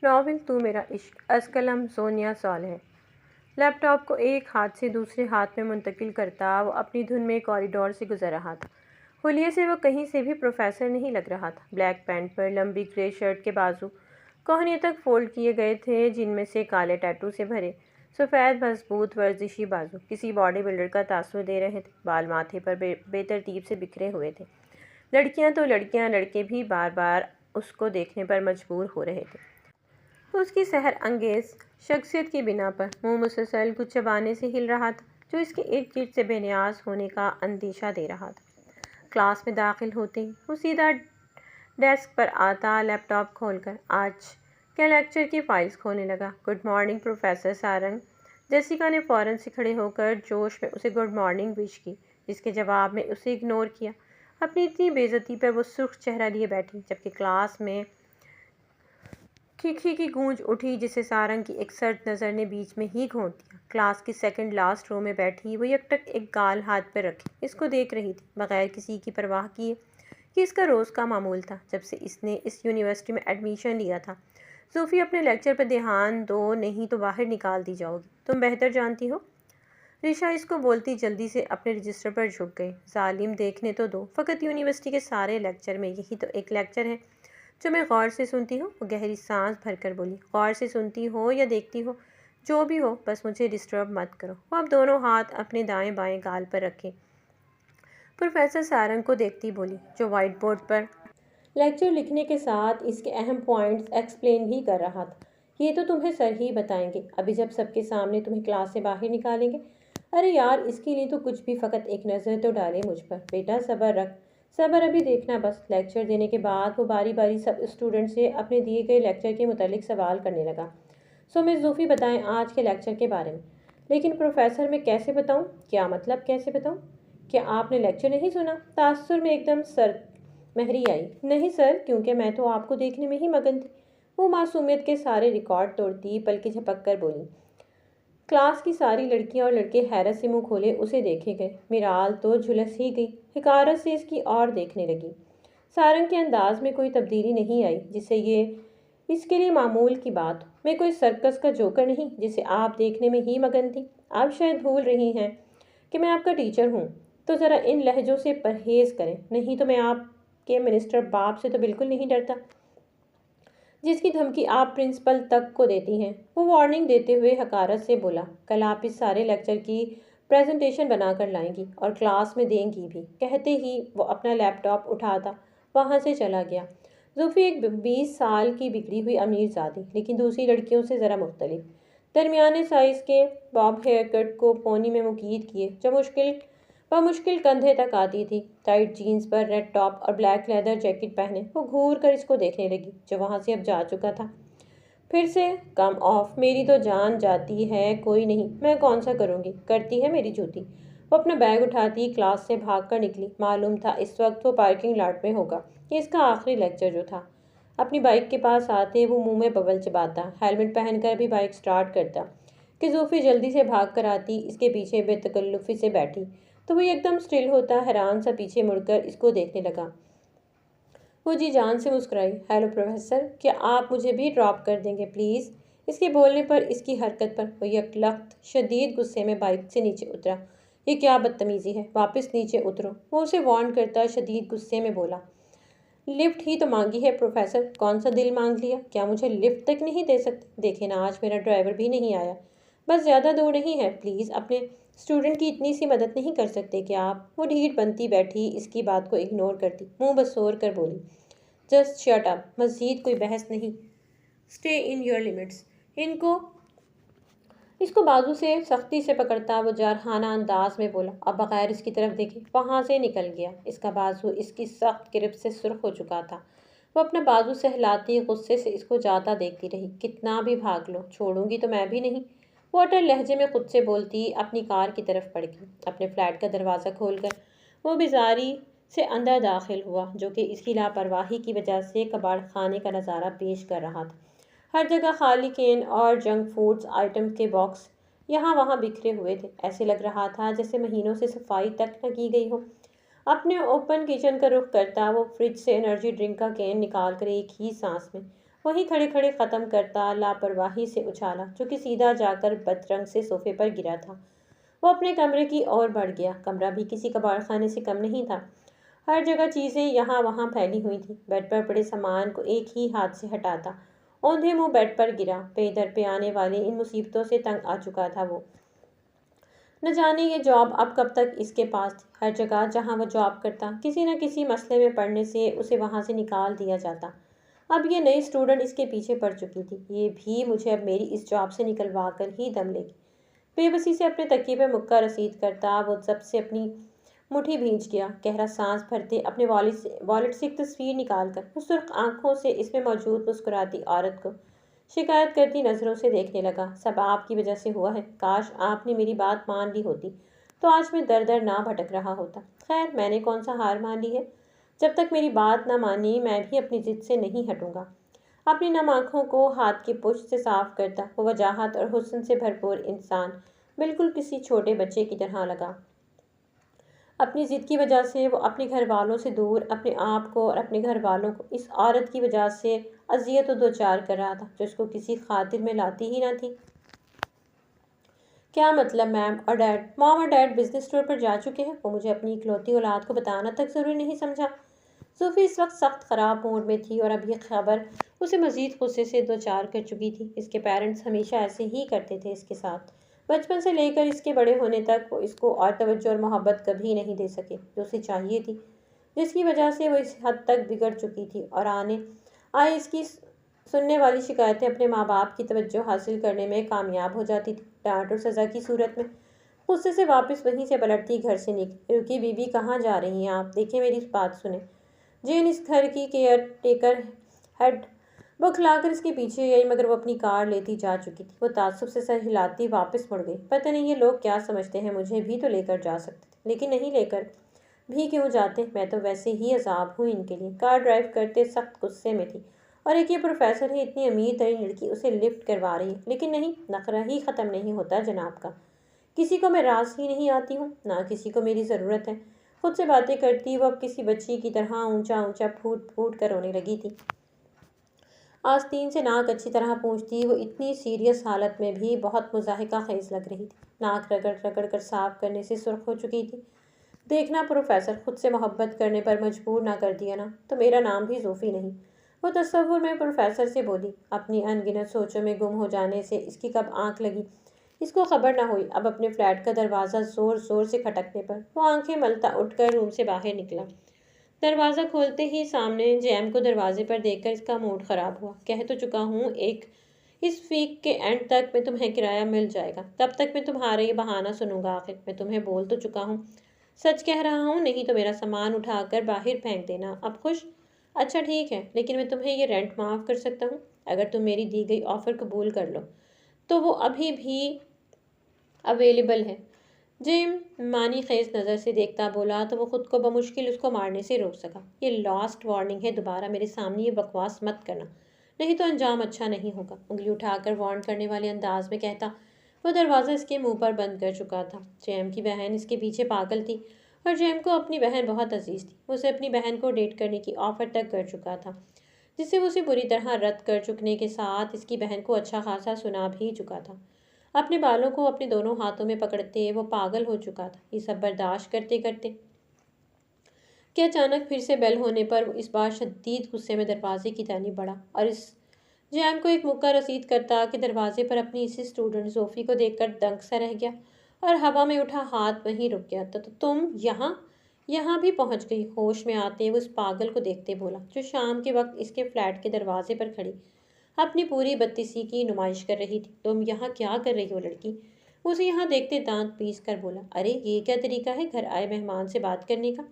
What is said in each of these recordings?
Novel تو میرا عشق از قلم سونیا صالح۔ لیپ ٹاپ کو ایک ہاتھ سے دوسرے ہاتھ میں منتقل کرتا وہ اپنی دھن میں کوریڈور سے گزر رہا تھا۔ حلیے سے وہ کہیں سے بھی پروفیسر نہیں لگ رہا تھا۔ بلیک پینٹ پر لمبی گرے شرٹ کے بازو کوہنی تک فولڈ کیے گئے تھے، جن میں سے کالے ٹیٹو سے بھرے سفید مضبوط ورزشی بازو کسی باڈی بلڈر کا تاثر دے رہے تھے۔ بال ماتھے پر بے ترتیب سے بکھرے ہوئے تھے۔ لڑکیاں تو لڑکیاں، لڑکے بھی بار بار اس کو دیکھنے پر مجبور ہو رہے تھے۔ اس کی سحر انگیز شخصیت کی بنا پر منہ مسلسل کچھ چبانے سے ہل رہا تھا، جو اس کے ارد گرد سے بے نیاز ہونے کا اندیشہ دے رہا تھا۔ کلاس میں داخل ہوتے ہی وہ سیدھا ڈیسک پر آتا، لیپ ٹاپ کھول کر آج کے لیکچر کی فائلز کھولنے لگا۔ Good morning professor Sarang. Jessica نے فوراً سے کھڑے ہو کر جوش میں اسے گڈ مارننگ وش کی، جس کے جواب میں اسے اگنور کیا۔ اپنی اتنی بے عزتی پر وہ سرخ چہرہ لیے بیٹھی، جبکہ کلاس میں کھیکھی کی گونج اٹھی، جسے سارنگ کی ایک سرد نظر نے بیچ میں ہی گھونٹ دیا۔ کلاس کی سیکنڈ لاسٹ رو میں بیٹھی وہ یکٹک ایک گال ہاتھ پر رکھے اس کو دیکھ رہی تھی، بغیر کسی کی پرواہ کیے کہ اس کا روز کا معمول تھا جب سے اس نے اس یونیورسٹی میں ایڈمیشن لیا تھا۔ زوفی، اپنے لیکچر پر دھیان دو، نہیں تو باہر نکال دی جاؤ گی، تم بہتر جانتی ہو۔ رشا اس کو بولتی جلدی سے اپنے رجسٹر پر جھک گئی۔ ظالم، دیکھنے تو دو، فقط یونیورسٹی کے سارے لیکچر میں یہی تو ایک لیکچر ہے جو میں غور سے سنتی ہوں۔ وہ گہری سانس بھر کر بولی، غور سے سنتی ہو یا دیکھتی ہو، جو بھی ہو، بس مجھے ڈسٹرب مت کرو۔ وہ اب دونوں ہاتھ اپنے دائیں بائیں گال پر رکھے پروفیسر سارنگ کو دیکھتی بولی، جو وائٹ بورڈ پر لیکچر لکھنے کے ساتھ اس کے اہم پوائنٹس ایکسپلین بھی کر رہا تھا۔ یہ تو تمہیں سر ہی بتائیں گے ابھی، جب سب کے سامنے تمہیں کلاس سے باہر نکالیں گے۔ ارے یار، اس کے لیے تو کچھ بھی، فقط ایک نظر تو ڈالے مجھ پر۔ بیٹا صبر رکھ، صبر، ابھی دیکھنا بس۔ لیکچر دینے کے بعد وہ باری باری سب اسٹوڈنٹ سے اپنے دیے گئے لیکچر کے متعلق سوال کرنے لگا۔ سو مس زوفی، بتائیں آج کے لیکچر کے بارے میں۔ لیکن پروفیسر، میں کیسے بتاؤں؟ کیا مطلب کیسے بتاؤں؟ کیا آپ نے لیکچر نہیں سنا؟ تاثر میں ایک دم سرد مہری آئی۔ نہیں سر، کیونکہ میں تو آپ کو دیکھنے میں ہی مگن تھی۔ وہ معصومیت کے سارے ریکارڈ توڑتی پلکیں جھپک کر بولی۔ کلاس کی ساری لڑکیاں اور لڑکے حیرت سے منہ کھولے اسے دیکھے گئے۔ میرال تو جھلس ہی گئی، حقارت سے اس کی اور دیکھنے لگی۔ سارنگ کے انداز میں کوئی تبدیلی نہیں آئی، جس سے یہ اس کے لیے معمول کی بات ہو۔ میں کوئی سرکس کا جوکر نہیں جسے آپ دیکھنے میں ہی مگن تھی۔ آپ شاید بھول رہی ہیں کہ میں آپ کا ٹیچر ہوں، تو ذرا ان لہجوں سے پرہیز کریں، نہیں تو میں آپ کے منسٹر باپ سے تو بالکل نہیں ڈرتا، جس کی دھمکی آپ پرنسپل تک کو دیتی ہیں۔ وہ وارننگ دیتے ہوئے حقارت سے بولا، کل آپ اس سارے لیکچر کی پریزنٹیشن بنا کر لائیں گی اور کلاس میں دیں گی بھی۔ کہتے ہی وہ اپنا لیپ ٹاپ اٹھاتا وہاں سے چلا گیا۔ زوفی ایک 20 سال کی بگڑی ہوئی امیر زادی، لیکن دوسری لڑکیوں سے ذرا مختلف، درمیانے سائز کے باب ہیئر کٹ کو پونی میں مقید کیے، جو بمشکل کندھے تک آتی تھی۔ ٹائٹ جینز پر ریڈ ٹاپ اور بلیک لیدر جیکٹ پہنے وہ گھور کر اس کو دیکھنے لگی، جو وہاں سے اب جا چکا تھا۔ پھر سے کم آف، میری تو جان جاتی ہے، کوئی نہیں، میں کون سا کروں گی، کرتی ہے میری جوتی۔ وہ اپنا بیگ اٹھاتی کلاس سے بھاگ کر نکلی۔ معلوم تھا اس وقت وہ پارکنگ لاٹ میں ہوگا، یہ اس کا آخری لیکچر جو تھا۔ اپنی بائک کے پاس آتے وہ منہ میں ببل چباتا، ہیلمٹ پہن کر بھی بائک سٹارٹ کرتا کہ زوفی جلدی سے بھاگ کر آتی، اس کے پیچھے بے تکلفی سے بیٹھی تو وہ ایک دم سٹل ہوتا، حیران سا پیچھے مڑ کر اس کو دیکھنے لگا۔ وہ جی جان سے مسکرائی، ہیلو پروفیسر، کیا آپ مجھے بھی ڈراپ کر دیں گے پلیز؟ اس کے بولنے پر، اس کی حرکت پر وہ یک لخت شدید غصے میں بائک سے نیچے اترا۔ یہ کیا بدتمیزی ہے، واپس نیچے اترو، وہ اسے وارن کرتا شدید غصے میں بولا۔ لفٹ ہی تو مانگی ہے پروفیسر، کون سا دل مانگ لیا، کیا مجھے لفٹ تک نہیں دے سکتے؟ دیکھیں نا، آج میرا ڈرائیور بھی نہیں آیا، بس زیادہ دور نہیں ہے، پلیز اپنے اسٹوڈنٹ کی اتنی سی مدد نہیں کر سکتے کیا آپ؟ وہ ڈھیٹ بنتی بیٹھی اس کی بات کو اگنور کرتی منہ بسور کر بولی، جسٹ شٹ اپ، مزید کوئی بحث نہیں، اسٹے ان یور لمٹس۔ اس کو بازو سے سختی سے پکڑتا وہ جارحانہ انداز میں بولا، اب بغیر اس کی طرف دیکھے وہاں سے نکل گیا۔ اس کا بازو اس کی سخت گرفت سے سرخ ہو چکا تھا۔ وہ اپنا بازو سہلاتی غصے سے اس کو جاتا دیکھتی رہی۔ کتنا بھی بھاگ لو، چھوڑوں گی تو میں بھی نہیں، وہ اٹل لہجے میں خود سے بولتی اپنی کار کی طرف پڑ گئی۔ اپنے فلیٹ کا دروازہ کھول کر وہ بیزاری سے اندر داخل ہوا، جو کہ اس کی لاپرواہی کی وجہ سے کباڑ خانے کا نظارہ پیش کر رہا تھا۔ ہر جگہ خالی کین اور جنک فوڈز آئٹم کے باکس یہاں وہاں بکھرے ہوئے تھے، ایسے لگ رہا تھا جیسے مہینوں سے صفائی تک نہ کی گئی ہو۔ اپنے اوپن کچن کا رخ کرتا وہ فریج سے انرجی ڈرنک کا کین نکال کر ایک ہی سانس میں وہی کھڑے کھڑے ختم کرتا، لاپرواہی سے اچھالا جو کہ سیدھا جا کر بدرنگ سے صوفے پر گرا تھا۔ وہ اپنے کمرے کی اور بڑھ گیا۔ کمرہ بھی کسی کباڑ خانے سے کم نہیں تھا۔ ہر جگہ چیزیں یہاں وہاں پھیلی ہوئی تھیں۔ بیڈ پر پڑے سامان کو ایک ہی ہاتھ سے ہٹاتا، اوندھے منہ بیڈ پر گرا۔ پے در پہ آنے والی ان مصیبتوں سے تنگ آ چکا تھا وہ۔ نہ جانے یہ جاب اب کب تک اس کے پاس تھی۔ ہر جگہ جہاں وہ جاب کرتا، کسی نہ کسی مسئلے میں پڑنے سے اسے وہاں سے نکال دیا جاتا۔ اب یہ نئی اسٹوڈنٹ اس کے پیچھے پڑ چکی تھی۔ یہ بھی مجھے اب میری اس جاب سے نکلوا کر ہی دم لے گی۔ بے بسی سے اپنے تکیے پہ مکہ رسید کرتا وہ سب سے اپنی مٹھی بھیج گیا۔ گہرا سانس بھرتے اپنے والٹ سے ایک تصویر نکال کر وہ سرخ آنکھوں سے اس میں موجود مسکراتی عورت کو شکایت کرتی نظروں سے دیکھنے لگا۔ سب آپ کی وجہ سے ہوا ہے۔ کاش آپ نے میری بات مان لی ہوتی تو آج میں در در نہ بھٹک رہا ہوتا۔ خیر، میں نے کون سا ہار مان لی ہے؟ جب تک میری بات نہ مانی میں بھی اپنی ضد سے نہیں ہٹوں گا۔ اپنی نم آنکھوں کو ہاتھ کی پشت سے صاف کرتا وہ وجاہت اور حسن سے بھرپور انسان بالکل کسی چھوٹے بچے کی طرح لگا۔ اپنی ضد کی وجہ سے وہ اپنے گھر والوں سے دور، اپنے آپ کو اور اپنے گھر والوں کو اس عورت کی وجہ سے اذیت و دوچار کر رہا تھا جو اس کو کسی خاطر میں لاتی ہی نہ تھی۔ کیا مطلب؟ مام اور ڈیڈ بزنس ٹور پر جا چکے ہیں۔ وہ مجھے اپنی اکلوتی اولاد کو بتانا تک ضروری نہیں سمجھا۔ صوفی اس وقت سخت خراب موڈ میں تھی اور اب یہ خبر اسے مزید غصے سے دوچار کر چکی تھی۔ اس کے پیرنٹس ہمیشہ ایسے ہی کرتے تھے اس کے ساتھ۔ بچپن سے لے کر اس کے بڑے ہونے تک وہ اس کو اور توجہ اور محبت کبھی نہیں دے سکے جو اسے چاہیے تھی، جس کی وجہ سے وہ اس حد تک بگڑ چکی تھی اور آئے اس کی سننے والی شکایتیں اپنے ماں باپ کی توجہ حاصل کرنے میں کامیاب ہو جاتی تھی، ڈانٹ اور سزا کی صورت میں۔ غصے سے واپس وہیں سے پلٹتی گھر سے نکلی۔ رکی بیوی کہاں جا رہی ہیں آپ؟ دیکھیں میری بات سنیں۔ جین اس گھر کی کیئر ٹیکر ہیڈ بکھلا کر اس کے پیچھے آئی مگر وہ اپنی کار لیتی جا چکی تھی۔ وہ تعصب سے سر ہلاتی واپس مڑ گئی۔ پتہ نہیں یہ لوگ کیا سمجھتے ہیں، مجھے بھی تو لے کر جا سکتے تھے، لیکن نہیں لے کر بھی کیوں جاتے؟ میں تو ویسے ہی عذاب ہوں ان کے لیے۔ کار ڈرائیو کرتے سخت غصے میں تھی اور ایک یہ پروفیسر ہے، اتنی امیر ترین لڑکی اسے لفٹ کروا رہی ہے، لیکن نہیں، نخرہ ہی ختم نہیں ہوتا جناب کا۔ کسی کو میں راز ہی نہیں آتی ہوں، نہ کسی کو میری ضرورت ہے۔ خود سے باتیں کرتی وہ اب کسی بچی کی طرح اونچا اونچا پھوٹ پھوٹ کر رونے لگی تھی۔ آستین سے ناک اچھی طرح پونچھتی وہ اتنی سیریس حالت میں بھی بہت مضحکہ خیز لگ رہی تھی۔ ناک رگڑ رگڑ کر صاف کرنے سے سرخ ہو چکی تھی۔ دیکھنا پروفیسر، خود سے محبت کرنے پر مجبور نہ کر دیا نا، تو میرا نام بھی زوفی نہیں۔ وہ تصور میں پروفیسر سے بولی۔ اپنی ان گنت سوچوں میں گم ہو جانے سے اس کی کب آنکھ لگی اس کو خبر نہ ہوئی۔ اب اپنے فلیٹ کا دروازہ زور زور سے کھٹکنے پر وہ آنکھیں ملتا اٹھ کر روم سے باہر نکلا۔ دروازہ کھولتے ہی سامنے جیم کو دروازے پر دیکھ کر اس کا موڈ خراب ہوا۔ کہہ تو چکا ہوں اس ویک کے اینڈ تک میں تمہیں کرایہ مل جائے گا، تب تک میں تمہارا یہ بہانہ سنوں گا۔ آخر میں تمہیں بول تو چکا ہوں، سچ کہہ رہا ہوں، نہیں تو میرا سامان اٹھا کر باہر پھینک دینا۔ اب خوش؟ اچھا ٹھیک ہے، لیکن میں تمہیں یہ رینٹ معاف کر سکتا ہوں اگر تم میری دی گئی آفر قبول کر لو تو وہ ابھی بھی اویلیبل ہے۔ جیم معنی خیز نظر سے دیکھتا بولا تو وہ خود کو بمشکل اس کو مارنے سے روک سکا۔ یہ لاسٹ وارننگ ہے، دوبارہ میرے سامنے یہ بکواس مت کرنا، نہیں تو انجام اچھا نہیں ہوگا۔ انگلی اٹھا کر وارن کرنے والے انداز میں کہتا وہ دروازہ اس کے منہ پر بند کر چکا تھا۔ جیم کی بہن اس کے پیچھے پاگل تھی اور جیم کو اپنی بہن بہت عزیز تھی۔ وہ اسے اپنی بہن کو ڈیٹ کرنے کی آفر تک کر چکا تھا، جسے وہ اسے بری طرح رد کر چکنے کے ساتھ اس کی بہن کو اچھا خاصا سنا بھی چکا تھا۔ اپنے بالوں کو اپنے دونوں ہاتھوں میں پکڑتے وہ پاگل ہو چکا تھا، یہ سب برداشت کرتے کرتے کہ اچانک پھر سے بیل ہونے پر وہ اس بار شدید غصے میں دروازے کی طرف بڑھا اور اس جیم کو ایک مکہ رسید کرتا کہ دروازے پر اپنی اسی اسٹوڈنٹ زوفی کو دیکھ کر دنگ سا رہ گیا اور ہوا میں اٹھا ہاتھ وہیں رک گیا۔ تو تم یہاں بھی پہنچ گئی؟ ہوش میں آتے وہ اس پاگل کو دیکھتے بولا جو شام کے وقت اس کے فلیٹ کے دروازے پر کھڑی اپنی پوری بدتیسی کی نمائش کر رہی تھی۔ تم یہاں کیا کر رہی ہو لڑکی؟ اسے یہاں دیکھتے دانت پیس کر بولا۔ ارے یہ کیا طریقہ ہے گھر آئے مہمان سے بات کرنے کا؟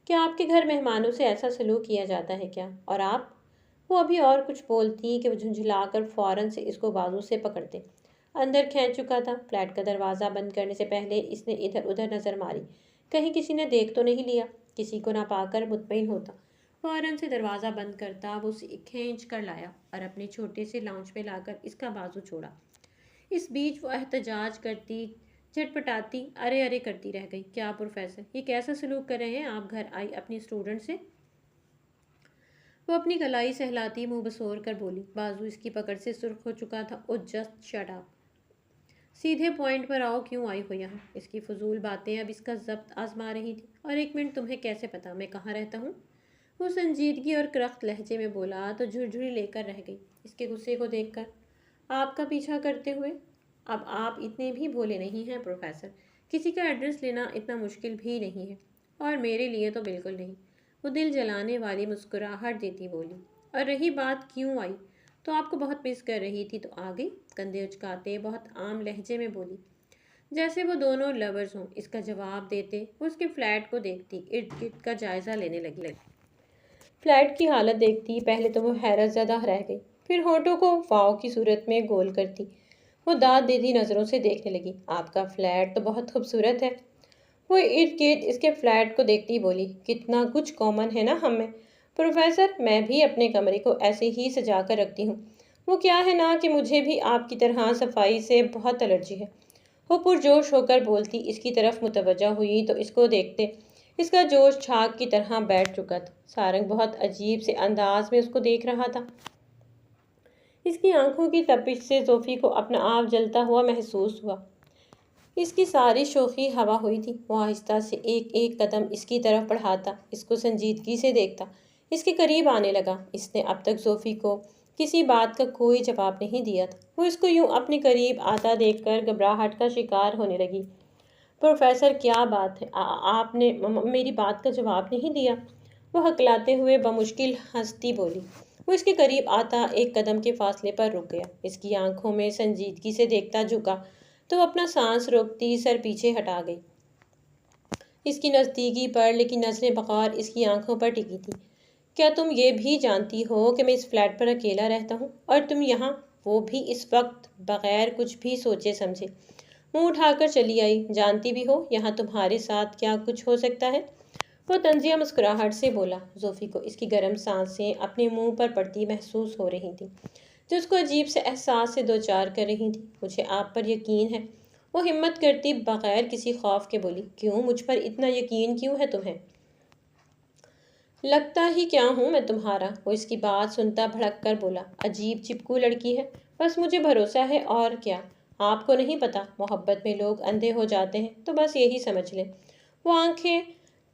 کیا آپ کے گھر مہمانوں سے ایسا سلوک کیا جاتا ہے کیا؟ اور آپ؟ وہ ابھی اور کچھ بولتی کہ وہ جھنجھلا کر فوراً سے اس کو بازو سے پکڑتے اندر کھینچ چکا تھا۔ فلیٹ کا دروازہ بند کرنے سے پہلے اس نے ادھر ادھر نظر ماری، کہیں کسی نے دیکھ تو نہیں لیا۔ کسی کو نہ پا کر مطمئن ہوتا فوراً سے دروازہ بند کرتا وہ اسے کھینچ کر لایا اور اپنے چھوٹے سے لاؤنج پہ لا کر اس کا بازو چھوڑا۔ اس بیچ وہ احتجاج کرتی جھٹپٹاتی ارے ارے کرتی رہ گئی۔ کیا پروفیسر، یہ کیسا سلوک کر رہے ہیں آپ گھر آئی اپنی اسٹوڈنٹ سے؟ وہ اپنی کلائی سہلاتی منہ بسور کر بولی۔ بازو اس کی پکڑ سے سرخ ہو چکا تھا۔ او جسٹ شٹ اپ، سیدھے پوائنٹ پر آؤ، کیوں آئی ہو یہاں؟ اس کی فضول باتیں اب اس کا ضبط آزما رہی تھی۔ اور ایک منٹ، تمہیں کیسے پتا میں کہاں رہتا ہوں؟ وہ سنجیدگی اور کرخت لہجے میں بولا تو جھرجھری لے کر رہ گئی اس کے غصے کو دیکھ کر۔ آپ کا پیچھا کرتے ہوئے؟ اب آپ اتنے بھی بھولے نہیں ہیں پروفیسر، کسی کا ایڈریس لینا اتنا مشکل بھی نہیں ہے، اور میرے لیے تو بالکل نہیں۔ وہ دل جلانے والی مسکراہٹ دیتی بولی۔ اور رہی بات کیوں آئی، تو آپ کو بہت مس کر رہی تھی تو آ گئی، کندھے اچکاتے بہت عام لہجے میں بولی، جیسے وہ دونوں لورز ہوں۔ اس کا جواب دیتے وہ اس کے فلیٹ کو دیکھتی، ارد گرد کا جائزہ لینے لگی۔ فلیٹ کی حالت دیکھتی پہلے تو وہ حیرت زدہ رہ گئی، پھر ہونٹوں کو واو کی صورت میں گول کرتی وہ داد دیتی نظروں سے دیکھنے لگی۔ آپ کا فلیٹ تو بہت خوبصورت ہے۔ وہ ارد گرد اس کے فلیٹ کو دیکھتی بولی، کتنا کچھ کامن ہے نا ہم میں پروفیسر، میں بھی اپنے کمرے کو ایسے ہی سجا کر رکھتی ہوں۔ وہ کیا ہے نا کہ مجھے بھی آپ کی طرح صفائی سے بہت الرجی ہے۔ وہ پرجوش ہو کر بولتی اس کی طرف متوجہ ہوئی تو اس کو دیکھتے اس کا جوش چھاگ کی طرح بیٹھ چکا تھا۔ سارنگ بہت عجیب سے انداز میں اس کو دیکھ رہا تھا۔ اس کی آنکھوں کی تپش سے زوفی کو اپنا آپ جلتا ہوا محسوس ہوا۔ اس کی ساری شوخی ہوا ہوئی تھی۔ وہ آہستہ سے ایک ایک قدم اس کی طرف بڑھاتا، اس کو سنجیدگی سے دیکھتا، اس کے قریب آنے لگا۔ اس نے اب تک زوفی کو کسی بات کا کوئی جواب نہیں دیا تھا۔ وہ اس کو یوں اپنے قریب آتا دیکھ کر گھبراہٹ کا شکار ہونے لگی۔ پروفیسر کیا بات ہے، آپ نے میری بات کا جواب نہیں دیا؟ وہ ہکلاتے ہوئے بمشکل ہنستی بولی۔ وہ اس کے قریب آتا ایک قدم کے فاصلے پر رک گیا، اس کی آنکھوں میں سنجیدگی سے دیکھتا جھکا تو وہ اپنا سانس روکتی سر پیچھے ہٹا گئی اس کی نزدیکی پر، لیکن نظریں بغور اس کی آنکھوں پر ٹکی تھی۔ کیا تم یہ بھی جانتی ہو کہ میں اس فلیٹ پر اکیلا رہتا ہوں، اور تم یہاں، وہ بھی اس وقت، بغیر کچھ بھی سوچے سمجھے منہ اٹھا کر چلی آئی؟ جانتی بھی ہو یہاں تمہارے ساتھ کیا کچھ ہو سکتا ہے؟ وہ طنزیہ مسکراہٹ سے بولا۔ زوفی کو اس کی گرم سانسیں اپنے منہ پر پڑتی محسوس ہو رہی تھیں، جو اس کو عجیب سے احساس سے دوچار کر رہی تھیں۔ مجھے آپ پر یقین ہے، وہ ہمت کرتی بغیر کسی خوف کے بولی۔ کیوں، مجھ پر اتنا یقین کیوں ہے تمہیں؟ لگتا ہی کیا ہوں میں تمہارا؟ وہ اس کی بات سنتا بھڑک کر بولا۔ عجیب چپکو لڑکی ہے، بس مجھے بھروسہ ہے، اور کیا؟ آپ کو نہیں پتا، محبت میں لوگ اندھے ہو جاتے ہیں، تو بس یہی سمجھ لیں۔ وہ آنکھیں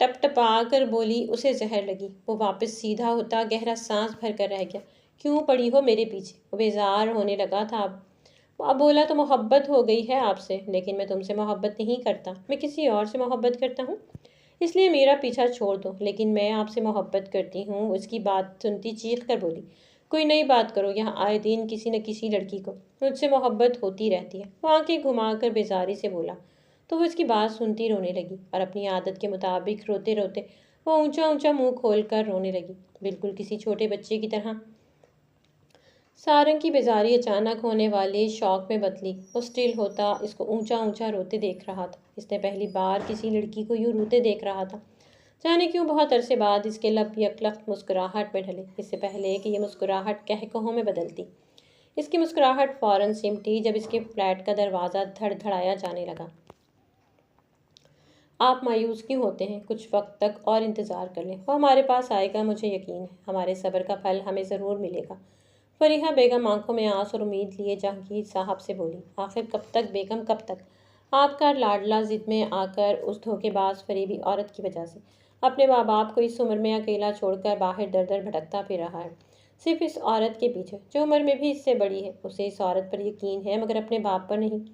ٹپ ٹپا کر بولی۔ اسے زہر لگی۔ وہ واپس سیدھا ہوتا گہرا سانس بھر کر رہ گیا۔ کیوں پڑی ہو میرے پیچھے؟ وہ بیزار ہونے لگا تھا اب بولا تو محبت ہو گئی ہے آپ سے، لیکن میں تم سے محبت نہیں کرتا، میں کسی اور سے محبت کرتا ہوں، اس لیے میرا پیچھا چھوڑ دو۔ لیکن میں آپ سے محبت کرتی ہوں، اس کی بات سنتی چیخ کر بولی۔ کوئی نئی بات کرو، یہاں آئے دن کسی نہ کسی لڑکی کو مجھ سے محبت ہوتی رہتی ہے۔ وہ آنکھیں گھما کر بیزاری سے بولا تو وہ اس کی بات سنتی رونے لگی، اور اپنی عادت کے مطابق روتے روتے وہ اونچا اونچا منہ کھول کر رونے لگی، بالکل کسی چھوٹے بچے کی طرح۔ سارنگ کی بیزاری اچانک ہونے والے شوق میں بدلی۔ وہ اسٹل ہوتا اس کو اونچا اونچا روتے دیکھ رہا تھا۔ اس نے پہلی بار کسی لڑکی کو یوں روتے دیکھ رہا تھا۔ جانے کیوں بہت عرصے بعد اس کے لب یکلخت مسکراہٹ میں ڈھلے، اس سے پہلے کہ یہ مسکراہٹ قہقہوں میں بدلتی۔ اس کی مسکراہٹ فوراً سمٹی جب اس کے فلیٹ کا دروازہ دھڑ دھڑایا جانے لگا۔ آپ مایوس کیوں ہوتے ہیں؟ کچھ وقت تک اور انتظار کر لیں، وہ ہمارے پاس آئے گا، مجھے یقین ہے، ہمارے صبر کا پھل ہمیں ضرور ملے گا۔ فریحہ بیگم آنکھوں میں آس اور امید لیے جہانگیر صاحب سے بولی۔ آخر کب تک بیگم، کب تک؟ آپ کا لاڈلا ضد میں آ کر اس دھوکے باز فریبی عورت کی وجہ سے اپنے ماں باپ کو اس عمر میں اکیلا چھوڑ کر باہر در در بھٹکتا پھر رہا ہے، صرف اس عورت کے پیچھے جو عمر میں بھی اس سے بڑی ہے۔ اسے اس عورت پر یقین ہے مگر اپنے باپ پر نہیں۔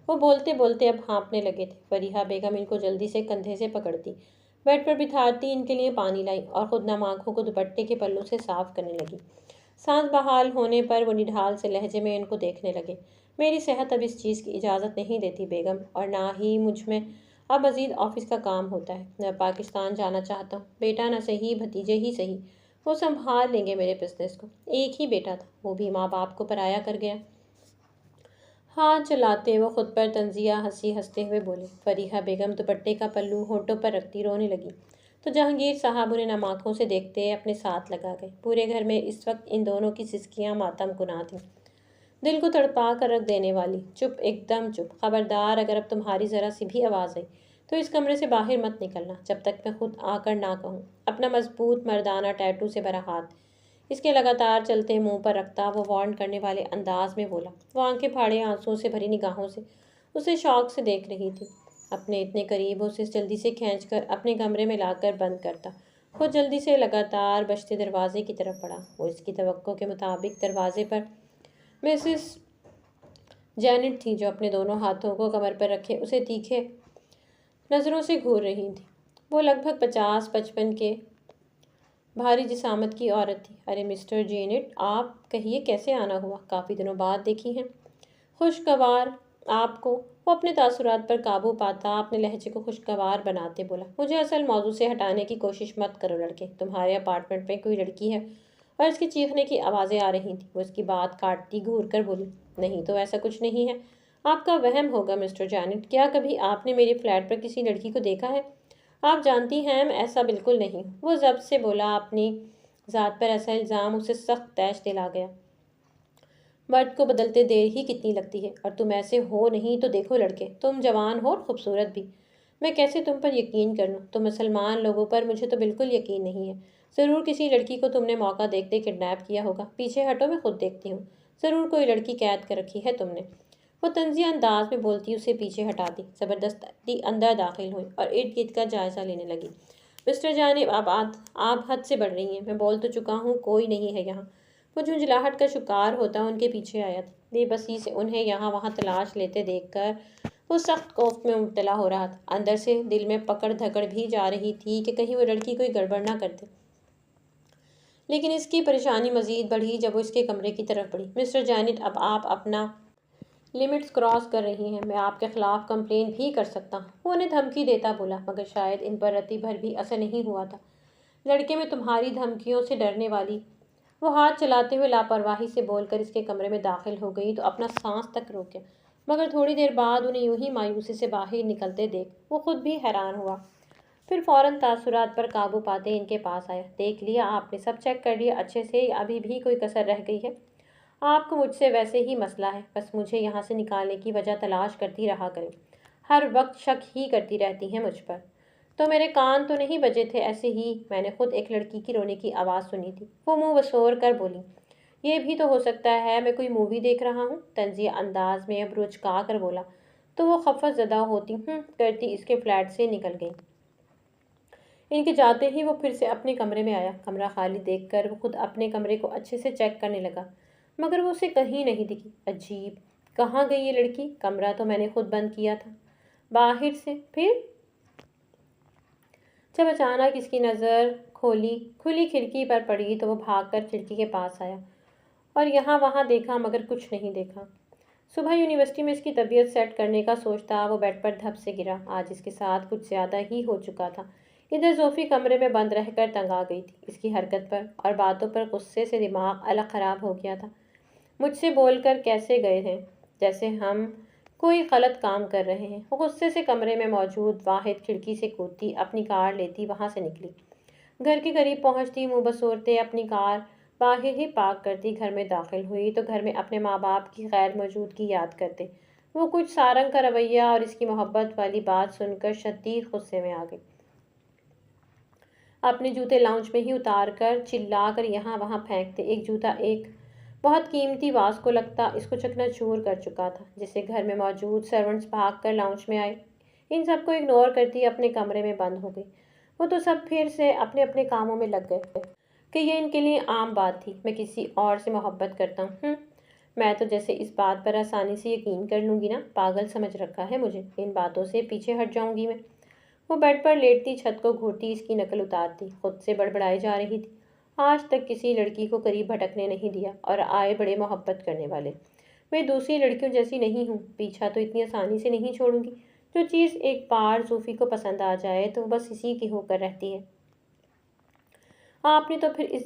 وہ بولتے بولتے اب ہانپنے لگے تھے۔ فریحہ بیگم ان کو جلدی سے کندھے سے پکڑتی، بیڈ پر بٹھاتی، ان کے لیے پانی لائی اور خود نم آنکھوں کو دوپٹے کے پلو سے صاف کرنے لگی۔ سانس بحال ہونے پر وہ نڈھال سے لہجے میں ان کو دیکھنے لگے۔ میری صحت اب اس چیز کی اجازت نہیں دیتی بیگم، اور نہ ہی مجھ میں اب مزید آفس کا کام ہوتا ہے۔ میں پاکستان جانا چاہتا ہوں۔ بیٹا نہ صحیح، بھتیجے ہی صحیح، وہ سنبھال لیں گے میرے بزنس کو۔ ایک ہی بیٹا تھا، وہ بھی ماں باپ کو پرایا کر گیا۔ ہاتھ چلاتے وہ خود پر طنزیہ ہنسی ہنستے ہوئے بولے۔ فریحہ بیگم دوپٹے کا پلو ہونٹوں پر رکھتی رونے لگی تو جہانگیر صاحب انہیں نم آنکھوں سے دیکھتے اپنے ساتھ لگا گئے۔ پورے گھر میں اس وقت ان دونوں کی سسکیاں ماتم کناں تھیں، دل کو تڑپا کر رکھ دینے والی۔ چپ، ایک دم چپ، خبردار اگر اب تمہاری ذرا سی بھی آواز آئی تو اس کمرے سے باہر مت نکلنا جب تک میں خود آ کر نہ کہوں۔ اپنا مضبوط مردانہ ٹیٹو سے بھرا ہاتھ اس کے لگاتار چلتے منہ پر رکھتا وہ وارن کرنے والے انداز میں بولا۔ وہ آنکھیں پھاڑے آنسوؤں سے بھری نگاہوں سے اسے شوق سے دیکھ رہی تھی۔ اپنے اتنے قریب اسے جلدی سے کھینچ کر اپنے کمرے میں لا کر بند کرتا۔ وہ جلدی سے لگاتار بجتے دروازے کی طرف بڑھا۔ وہ اس کی توقع کے مطابق دروازے پر مسز جینٹ تھی جو اپنے دونوں ہاتھوں کو کمر پر رکھے اسے تیکھے نظروں سے گھور رہی تھی۔ وہ لگ بھگ 50-55 کے بھاری جسامت کی عورت تھی۔ ارے مسٹر جینٹ، آپ کہیے کیسے آنا ہوا؟ کافی دنوں بعد دیکھی ہیں۔ خوشگوار آپ کو۔ وہ اپنے تاثرات پر قابو پاتا اپنے لہجے کو خوشگوار بناتے بولا۔ مجھے اصل موضوع سے ہٹانے کی کوشش مت کرو لڑکے۔ تمہارے اپارٹمنٹ میں کوئی لڑکی ہے؟ اور اس کے چیخنے کی آوازیں آ رہی تھیں۔ وہ اس کی بات کاٹتی گھور کر بولی۔ نہیں تو ایسا کچھ نہیں ہے۔ آپ کا وہم ہوگا مسٹر جینٹ۔ کیا کبھی آپ نے میرے فلیٹ پر کسی لڑکی کو دیکھا ہے؟ آپ جانتی ہیں ایسا بالکل نہیں۔ وہ ضبط سے بولا۔ اپنی ذات پر ایسا الزام اسے سخت طیش دلا گیا۔ مرد کو بدلتے دیر ہی کتنی لگتی ہے، اور تم ایسے ہو نہیں تو دیکھو لڑکے، تم جوان ہو اور خوبصورت بھی۔ میں کیسے تم پر یقین کر لوں؟ تم مسلمان لوگوں پر مجھے تو بالکل یقین نہیں ہے۔ ضرور کسی لڑکی کو تم نے موقع دیکھتے کڈنیپ کیا ہوگا۔ پیچھے ہٹو، میں خود دیکھتی ہوں۔ ضرور کوئی لڑکی قید کر رکھی ہے تم نے۔ وہ طنزیہ انداز میں بولتی اسے پیچھے ہٹاتی، زبردستی اندر داخل ہوئی اور ارد گرد کا جائزہ لینے لگی۔ مسٹر جانب، آپ حد سے بڑھ رہی ہیں۔ میں بول تو چکا ہوں کوئی نہیں ہے یہاں۔ وہ جھنجھلاہٹ کا شکار ہوتا ان کے پیچھے آیا تھا۔ بے بسی سے انہیں یہاں وہاں تلاش لیتے دیکھ کر وہ سخت خوف میں مبتلا ہو رہا تھا۔ اندر سے دل میں پکڑ دھکڑ بھی جا رہی تھی کہ کہیں وہ لڑکی کوئی گڑبڑ نہ کر دے۔ لیکن اس کی پریشانی مزید بڑھی جب وہ اس کے کمرے کی طرف بڑھی۔ مسٹر جینٹ، اب آپ اپنا لمٹس کراس کر رہی ہیں۔ میں آپ کے خلاف کمپلین بھی کر سکتا ہوں۔ وہ انہیں دھمکی دیتا بولا، مگر شاید ان پر رتی بھر بھی اثر نہیں ہوا تھا۔ لڑکے میں تمہاری دھمکیوں سے ڈرنے والی۔ وہ ہاتھ چلاتے ہوئے لاپرواہی سے بول کر اس کے کمرے میں داخل ہو گئی تو اپنا سانس تک روک گیا، مگر تھوڑی دیر بعد انہیں یوں ہی مایوسی سے باہر نکلتے دیکھ وہ خود بھی حیران ہوا۔ پھر فوراً تاثرات پر قابو پاتے ان کے پاس آیا۔ دیکھ لیا آپ نے؟ سب چیک کر لیا اچھے سے یا ابھی بھی کوئی کسر رہ گئی ہے؟ آپ کو مجھ سے ویسے ہی مسئلہ ہے، بس مجھے یہاں سے نکالنے کی وجہ تلاش کرتی رہا کریں۔ ہر وقت شک ہی کرتی رہتی ہیں مجھ پر۔ تو میرے کان تو نہیں بجے تھے ایسے ہی؟ میں نے خود ایک لڑکی کی رونے کی آواز سنی تھی۔ وہ منہ وسور کر بولی۔ یہ بھی تو ہو سکتا ہے میں کوئی مووی دیکھ رہا ہوں، طنزیہ انداز میں اب رچکا کر بولا۔ تو وہ خفت زدہ ہوتی کرتی اس کے فلیٹ سے نکل گئی۔ ان کے جاتے ہی وہ پھر سے اپنے کمرے میں آیا۔ کمرہ خالی دیکھ کر وہ خود اپنے کمرے کو اچھے سے چیک کرنے لگا، مگر وہ اسے کہیں نہیں دکھی۔ عجیب، کہاں گئی یہ لڑکی؟ کمرہ تو میں نے خود بند کیا تھا باہر سے۔ پھر جب اچانک اس کی نظر کھلی کھڑکی پر پڑی تو وہ بھاگ کر کھڑکی کے پاس آیا اور یہاں وہاں دیکھا مگر کچھ نہیں دیکھا۔ صبح یونیورسٹی میں اس کی طبیعت سیٹ کرنے کا سوچتا وہ بیڈ پر دھپ سے گرا۔ آج اس کے ساتھ کچھ زیادہ ہی ہو چکا تھا۔ ادھر زوفی کمرے میں بند رہ کر تنگ آ گئی تھی۔ اس کی حرکت پر اور باتوں پر غصے سے دماغ الگ خراب ہو گیا تھا۔ مجھ سے بول کر کیسے گئے ہیں جیسے ہم کوئی غلط کام کر رہے ہیں۔ وہ غصے سے کمرے میں موجود واحد کھڑکی سے کودتی اپنی کار لیتی وہاں سے نکلی۔ گھر کے قریب پہنچتی منہ بسورتے اپنی کار باہر ہی پارک کرتی گھر میں داخل ہوئی تو گھر میں اپنے ماں باپ کی غیر موجودگی یاد کرتے وہ کچھ سارنگ کا رویہ اور اس کی محبت والی بات سن کر شدید غصے میں آ گئی۔ اپنے جوتے لاؤنج میں ہی اتار کر چلا کر یہاں وہاں پھینکتے ایک جوتا ایک بہت قیمتی واز کو لگتا اس کو چکنا چور کر چکا تھا، جسے گھر میں موجود سرونٹس بھاگ کر لاؤنج میں آئے۔ ان سب کو اگنور کرتی اپنے کمرے میں بند ہو گئی۔ وہ تو سب پھر سے اپنے اپنے کاموں میں لگ گئے کہ یہ ان کے لیے عام بات تھی۔ میں کسی اور سے محبت کرتا ہوں، میں تو جیسے اس بات پر آسانی سے یقین کر لوں گی نا، پاگل سمجھ رکھا ہے مجھے، ان باتوں سے پیچھے ہٹ جاؤں گی میں۔ وہ بیڈ پر لیٹتی چھت کو گھورتی اس کی نقل اتارتی خود سے بڑبڑائی جا رہی تھی۔ آج تک کسی لڑکی کو قریب بھٹکنے نہیں دیا اور آئے بڑے محبت کرنے والے۔ میں دوسری لڑکیوں جیسی نہیں ہوں، پیچھا تو اتنی آسانی سے نہیں چھوڑوں گی۔ جو چیز ایک بار صوفی کو پسند آ جائے تو بس اسی کی ہو کر رہتی ہے۔ آپ نے تو پھر اس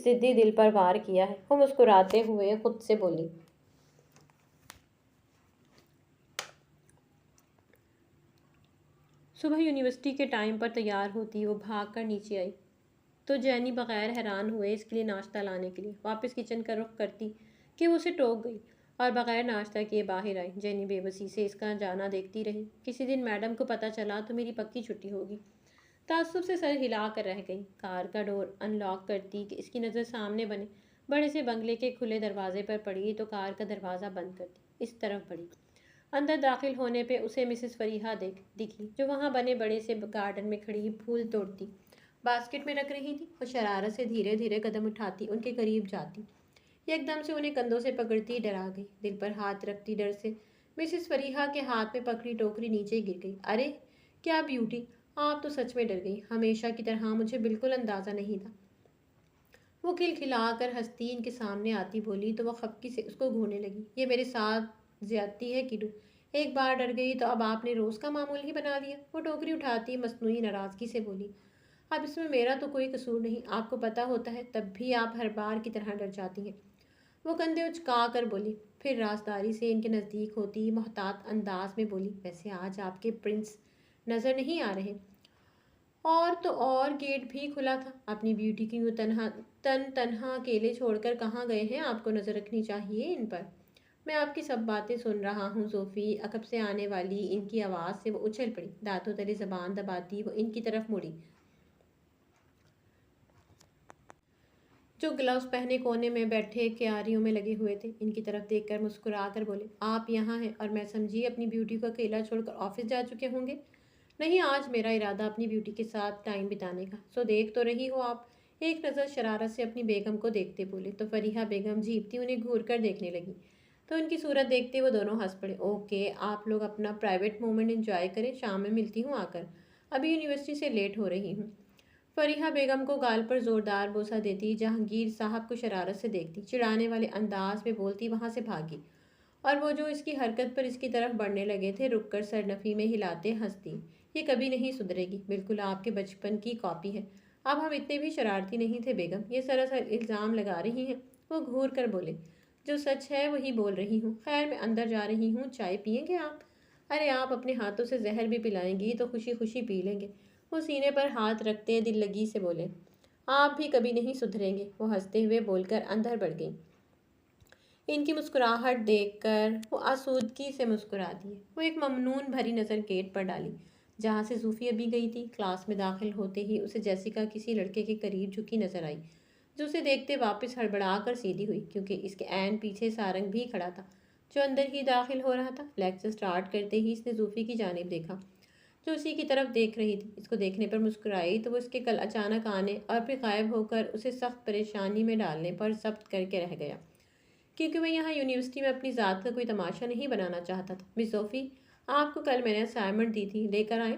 ضدی دل پر وار کیا ہے۔ وہ مسکراتے ہوئے خود سے بولی۔ صبح یونیورسٹی کے ٹائم پر تیار ہوتی وہ بھاگ کر نیچے آئی تو جینی بغیر حیران ہوئے اس کے لیے ناشتہ لانے کے لیے واپس کچن کا رخ کرتی کہ وہ اسے ٹوک گئی اور بغیر ناشتہ کیے باہر آئی۔ جینی بے بسی سے اس کا جانا دیکھتی رہی۔ کسی دن میڈم کو پتہ چلا تو میری پکی چھٹی ہوگی۔ تعصب سے سر ہلا کر رہ گئی۔ کار کا ڈور ان لاک کرتی کہ اس کی نظر سامنے بنے بڑے سے بنگلے کے کھلے دروازے پر پڑی تو کار کا دروازہ بند کر دی، اس طرف بڑھی۔ اندر داخل ہونے پہ اسے مسز فریحہ دکھی جو وہاں بنے بڑے سے گارڈن میں کھڑی پھول توڑتی باسکٹ میں رکھ رہی تھی۔ وہ شرارت سے دھیرے دھیرے قدم اٹھاتی ان کے قریب جاتی، ایک دم سے انہیں کندھوں سے پکڑتی ڈرا گئی، دل پر ہاتھ رکھتی ڈر سے مسز فریحہ کے ہاتھ میں پکڑی ٹوکری نیچے گر گئی۔ ارے کیا بیوٹی، آپ تو سچ میں ڈر گئی، ہمیشہ کی طرح مجھے بالکل اندازہ نہیں تھا۔ وہ کھلکھلا کر ہنستی ان کے سامنے آتی بولی تو وہ خفگی سے اس کو گھورنے لگی۔ یہ میرے ساتھ زیادتی ہے کیٹو، ایک بار ڈر گئی تو اب آپ نے روز کا معمول ہی بنا دیا۔ وہ ٹوکری اٹھاتی مصنوعی ناراضگی سے بولی، اب اس میں میرا تو کوئی قصور نہیں، آپ کو پتہ ہوتا ہے تب بھی آپ ہر بار کی طرح ڈر جاتی ہیں۔ وہ کندھے اچکا کر بولی، پھر رازداری سے ان کے نزدیک ہوتی محتاط انداز میں بولی، ویسے آج آپ کے پرنس نظر نہیں آ رہے۔ اور تو اور گیٹ بھی کھلا تھا، اپنی بیوٹی کی یوں تنہا اکیلے چھوڑ کر کہاں گئے ہیں؟ آپ کو نظر رکھنی چاہیے ان پر۔ میں آپ کی سب باتیں سن رہا ہوں زوفی۔ عقب سے آنے والی ان کی آواز سے وہ اچھل پڑی، دانتوں تلے زبان دباتی وہ ان کی طرف مڑی جو گلوز پہنے کونے میں بیٹھے کیاریوں میں لگے ہوئے تھے۔ ان کی طرف دیکھ کر مسکرا کر بولے، آپ یہاں ہیں اور میں سمجھی اپنی بیوٹی کو اکیلا چھوڑ کر آفس جا چکے ہوں گے۔ نہیں، آج میرا ارادہ اپنی بیوٹی کے ساتھ ٹائم بتانے کا، سو دیکھ تو رہی ہو آپ۔ ایک نظر شرارت سے اپنی بیگم کو دیکھتے بولے تو فریحہ بیگم جھیپتی انہیں گھور کر دیکھنے لگی تو ان کی صورت دیکھتے وہ دونوں ہنس پڑے۔ اوکے، آپ لوگ اپنا پرائیویٹ مومنٹ انجوائے کریں، شام میں ملتی ہوں آ کر، ابھی یونیورسٹی سے لیٹ ہو رہی ہوں۔ فریحہ بیگم کو گال پر زوردار بوسہ دیتی جہانگیر صاحب کو شرارت سے دیکھتی چڑھانے والے انداز میں بولتی وہاں سے بھاگی، اور وہ جو اس کی حرکت پر اس کی طرف بڑھنے لگے تھے رک کر سرنفی میں ہلاتے ہنستی، یہ کبھی نہیں سدھرے گی، بالکل آپ کے بچپن کی کاپی ہے۔ اب ہم اتنے بھی شرارتی نہیں تھے بیگم، یہ سراسر الزام لگا رہی ہیں۔ وہ گھور کر بولے، جو سچ ہے وہی بول رہی ہوں۔ خیر میں اندر جا رہی ہوں، چائے پئیں گے آپ؟ ارے آپ اپنے ہاتھوں سے زہر بھی پلائیں گی تو خوشی خوشی پی لیں گے۔ وہ سینے پر ہاتھ رکھتے دل لگی سے بولے، آپ بھی کبھی نہیں سدھریں گے۔ وہ ہنستے ہوئے بول کر اندر بڑھ گئی۔ ان کی مسکراہٹ دیکھ کر وہ آسودگی سے مسکرا دیے۔ وہ ایک ممنون بھری نظر گیٹ پر ڈالی جہاں سے زوفی ابھی گئی تھی۔ کلاس میں داخل ہوتے ہی اسے جیسیکا کسی لڑکے کے قریب جھکی نظر آئی جو اسے دیکھتے واپس ہڑبڑا کر سیدھی ہوئی، کیونکہ اس کے عین پیچھے سارنگ بھی کھڑا تھا جو اندر ہی داخل ہو رہا تھا۔ لیکچر سٹارٹ کرتے ہی اس نے زوفی کی جانب دیکھا جو اسی کی طرف دیکھ رہی تھی۔ اس کو دیکھنے پر مسکرائی تو وہ اس کے کل اچانک آنے اور پھر غائب ہو کر اسے سخت پریشانی میں ڈالنے پر ضبط کر کے رہ گیا، کیونکہ وہ یہاں یونیورسٹی میں اپنی ذات کا کوئی تماشا نہیں بنانا چاہتا تھا۔ مس زوفی، آپ کو کل میں نے اسائنمنٹ دی تھی، لے کر آئیں؟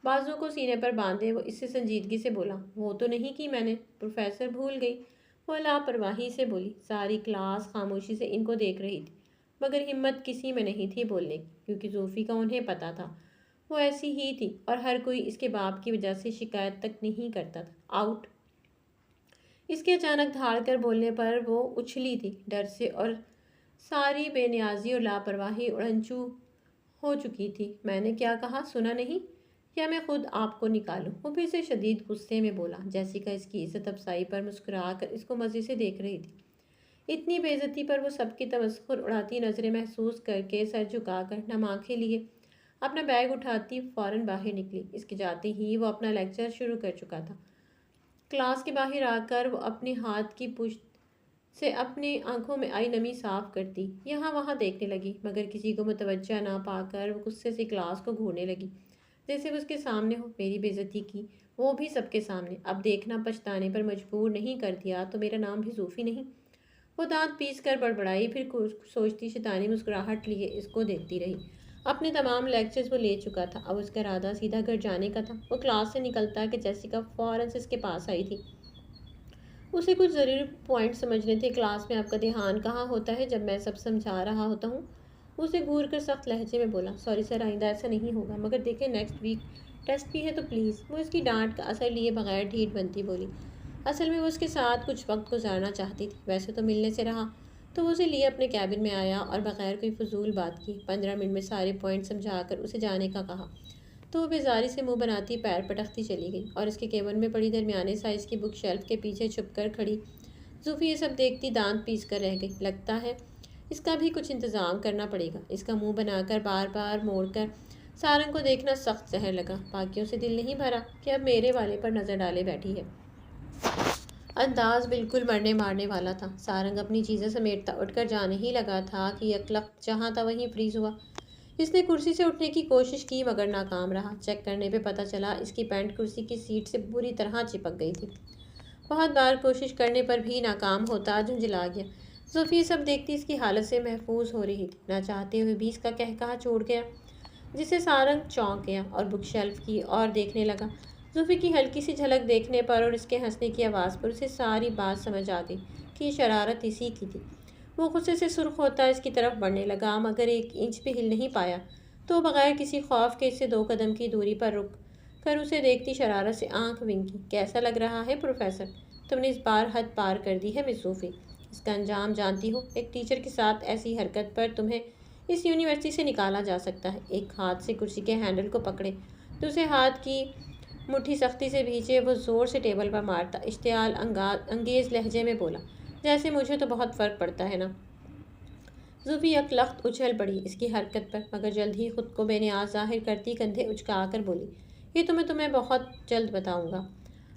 بازو کو سینے پر باندھے وہ اس سے سنجیدگی سے بولا، وہ تو نہیں کی میں نے، پروفیسر بھول گئی۔ وہ لاپرواہی سے بولی۔ ساری کلاس خاموشی سے ان کو دیکھ رہی تھی، مگر ہمت کسی میں نہیں تھی بولنے کی، کیونکہ زوفی کا انہیں پتہ تھا وہ ایسی ہی تھی اور ہر کوئی اس کے باپ کی وجہ سے شکایت تک نہیں کرتا تھا۔ آؤٹ! اس کے اچانک دھاڑ کر بولنے پر وہ اچھلی تھی ڈر سے اور ساری بے نیازی اور لاپرواہی اڑنچو ہو چکی تھی۔ میں نے کیا کہا، سنا نہیں؟ یا میں خود آپ کو نکالوں؟ وہ پھر سے شدید غصے میں بولا۔ جیسیکا اس کی عزت افزائی پر مسکرا کر اس کو مزے سے دیکھ رہی تھی۔ اتنی بے عزتی پر وہ سب کی تمسخر اڑاتی نظریں محسوس کر کے سر جھکا کر نم آنکھیں لیے اپنا بیگ اٹھاتی فوراً باہر نکلی۔ اس کے جاتے ہی وہ اپنا لیکچر شروع کر چکا تھا۔ کلاس کے باہر آ کر وہ اپنے ہاتھ کی پشت سے اپنی آنکھوں میں آئی نمی صاف کرتی یہاں وہاں دیکھنے لگی، مگر کسی کو متوجہ نہ پا کر وہ غصے سے کلاس کو گھورنے لگی جیسے وہ اس کے سامنے ہو۔ میری بے عزتی کی، وہ بھی سب کے سامنے، اب دیکھنا پچھتانے پر مجبور نہیں کر دیا تو میرا نام بھی زوفی نہیں۔ وہ دانت پیس کر بڑبڑائی، پھر سوچتی شیطانی مسکراہٹ لیے اس کو دیکھتی رہی۔ اپنے تمام لیکچرز وہ لے چکا تھا، اب اس کا ارادہ سیدھا گھر جانے کا تھا۔ وہ کلاس سے نکلتا کہ جیسیکا فوراً سے اس کے پاس آئی تھی۔ اسے کچھ ضروری پوائنٹ سمجھنے تھے۔ کلاس میں آپ کا دھیان کہاں ہوتا ہے جب میں سب سمجھا رہا ہوتا ہوں؟ اسے گھور کر سخت لہجے میں بولا۔ سوری سر، آئندہ ایسا نہیں ہوگا، مگر دیکھیں نیکسٹ ویک ٹیسٹ بھی ہے تو پلیز۔ وہ اس کی ڈانٹ کا اثر لیے بغیر ڈھیٹ بنتی بولی۔ اصل میں وہ اس کے ساتھ کچھ وقت گزارنا چاہتی تھی، ویسے تو ملنے سے رہا تو وہ اسے لیے اپنے کیبن میں آیا اور بغیر کوئی فضول بات کی 15 منٹ میں سارے پوائنٹ سمجھا کر اسے جانے کا کہا تو وہ بیزاری سے منہ بناتی پیر پٹکتی چلی گئی اور اس کے کیبن میں پڑی درمیانے سائز کی بک شیلف کے پیچھے چھپ کر کھڑی زوفی یہ سب دیکھتی دانت پیس کر رہ گئی۔ لگتا ہے اس کا بھی کچھ انتظام کرنا پڑے گا۔ اس کا منہ بنا کر بار بار موڑ کر سارنگ کو دیکھنا سخت زہر لگا، باقیوں سے دل نہیں بھرا کہ اب میرے والے پر نظر ڈالے بیٹھی ہے۔ انداز بالکل مرنے مارنے والا تھا۔ سارنگ اپنی چیزیں سمیٹتا اٹھ کر جانے ہی لگا تھا کہ یکلخت جہاں تھا وہیں فریز ہوا۔ اس نے کرسی سے اٹھنے کی کوشش کی مگر ناکام رہا۔ چیک کرنے پہ پتہ چلا اس کی پینٹ کرسی کی سیٹ سے بری طرح چپک گئی تھی۔ بہت بار کوشش کرنے پر بھی ناکام ہوتا جھنجھلا گیا۔ زوفی سب دیکھتی اس کی حالت سے محفوظ ہو رہی تھی، نہ چاہتے ہوئے بھی اس کا کہا چھوڑ گیا، جسے سارنگ چونک گیا اور بک شیلف کی اور دیکھنے لگا۔ زوفی کی ہلکی سی جھلک دیکھنے پر اور اس کے ہنسنے کی آواز پر اسے ساری بات سمجھ آ گئی کہ یہ شرارت اسی کی تھی۔ وہ غصے سے سرخ ہوتا اس کی طرف بڑھنے لگا مگر 1 انچ بھی ہل نہیں پایا، تو بغیر کسی خوف کے اس سے 2 قدم کی دوری پر رک کر اسے دیکھتی شرارت سے آنکھ ونکی۔ کیسا لگ رہا ہے پروفیسر؟ تم نے اس بار حد پار کر دی ہے مس زوفی۔ اس کا انجام جانتی ہو؟ ایک ٹیچر کے ساتھ ایسی حرکت پر تمہیں اس یونیورسٹی سے نکالا جا سکتا ہے۔ ایک ہاتھ سے کرسی کے ہینڈل کو پکڑے، دوسرے ہاتھ کی مٹھی سختی سے بھینچے وہ زور سے ٹیبل پر مارتا اشتعال انگیز لہجے میں بولا، جیسے مجھے تو بہت فرق پڑتا ہے نا۔ زوفی یکلخت اچھل پڑی اس کی حرکت پر مگر جلد ہی خود کو بے نیاز ظاہر کرتی کندھے اچکا کر بولی، یہ تو میں تمہیں بہت جلد بتاؤں گا۔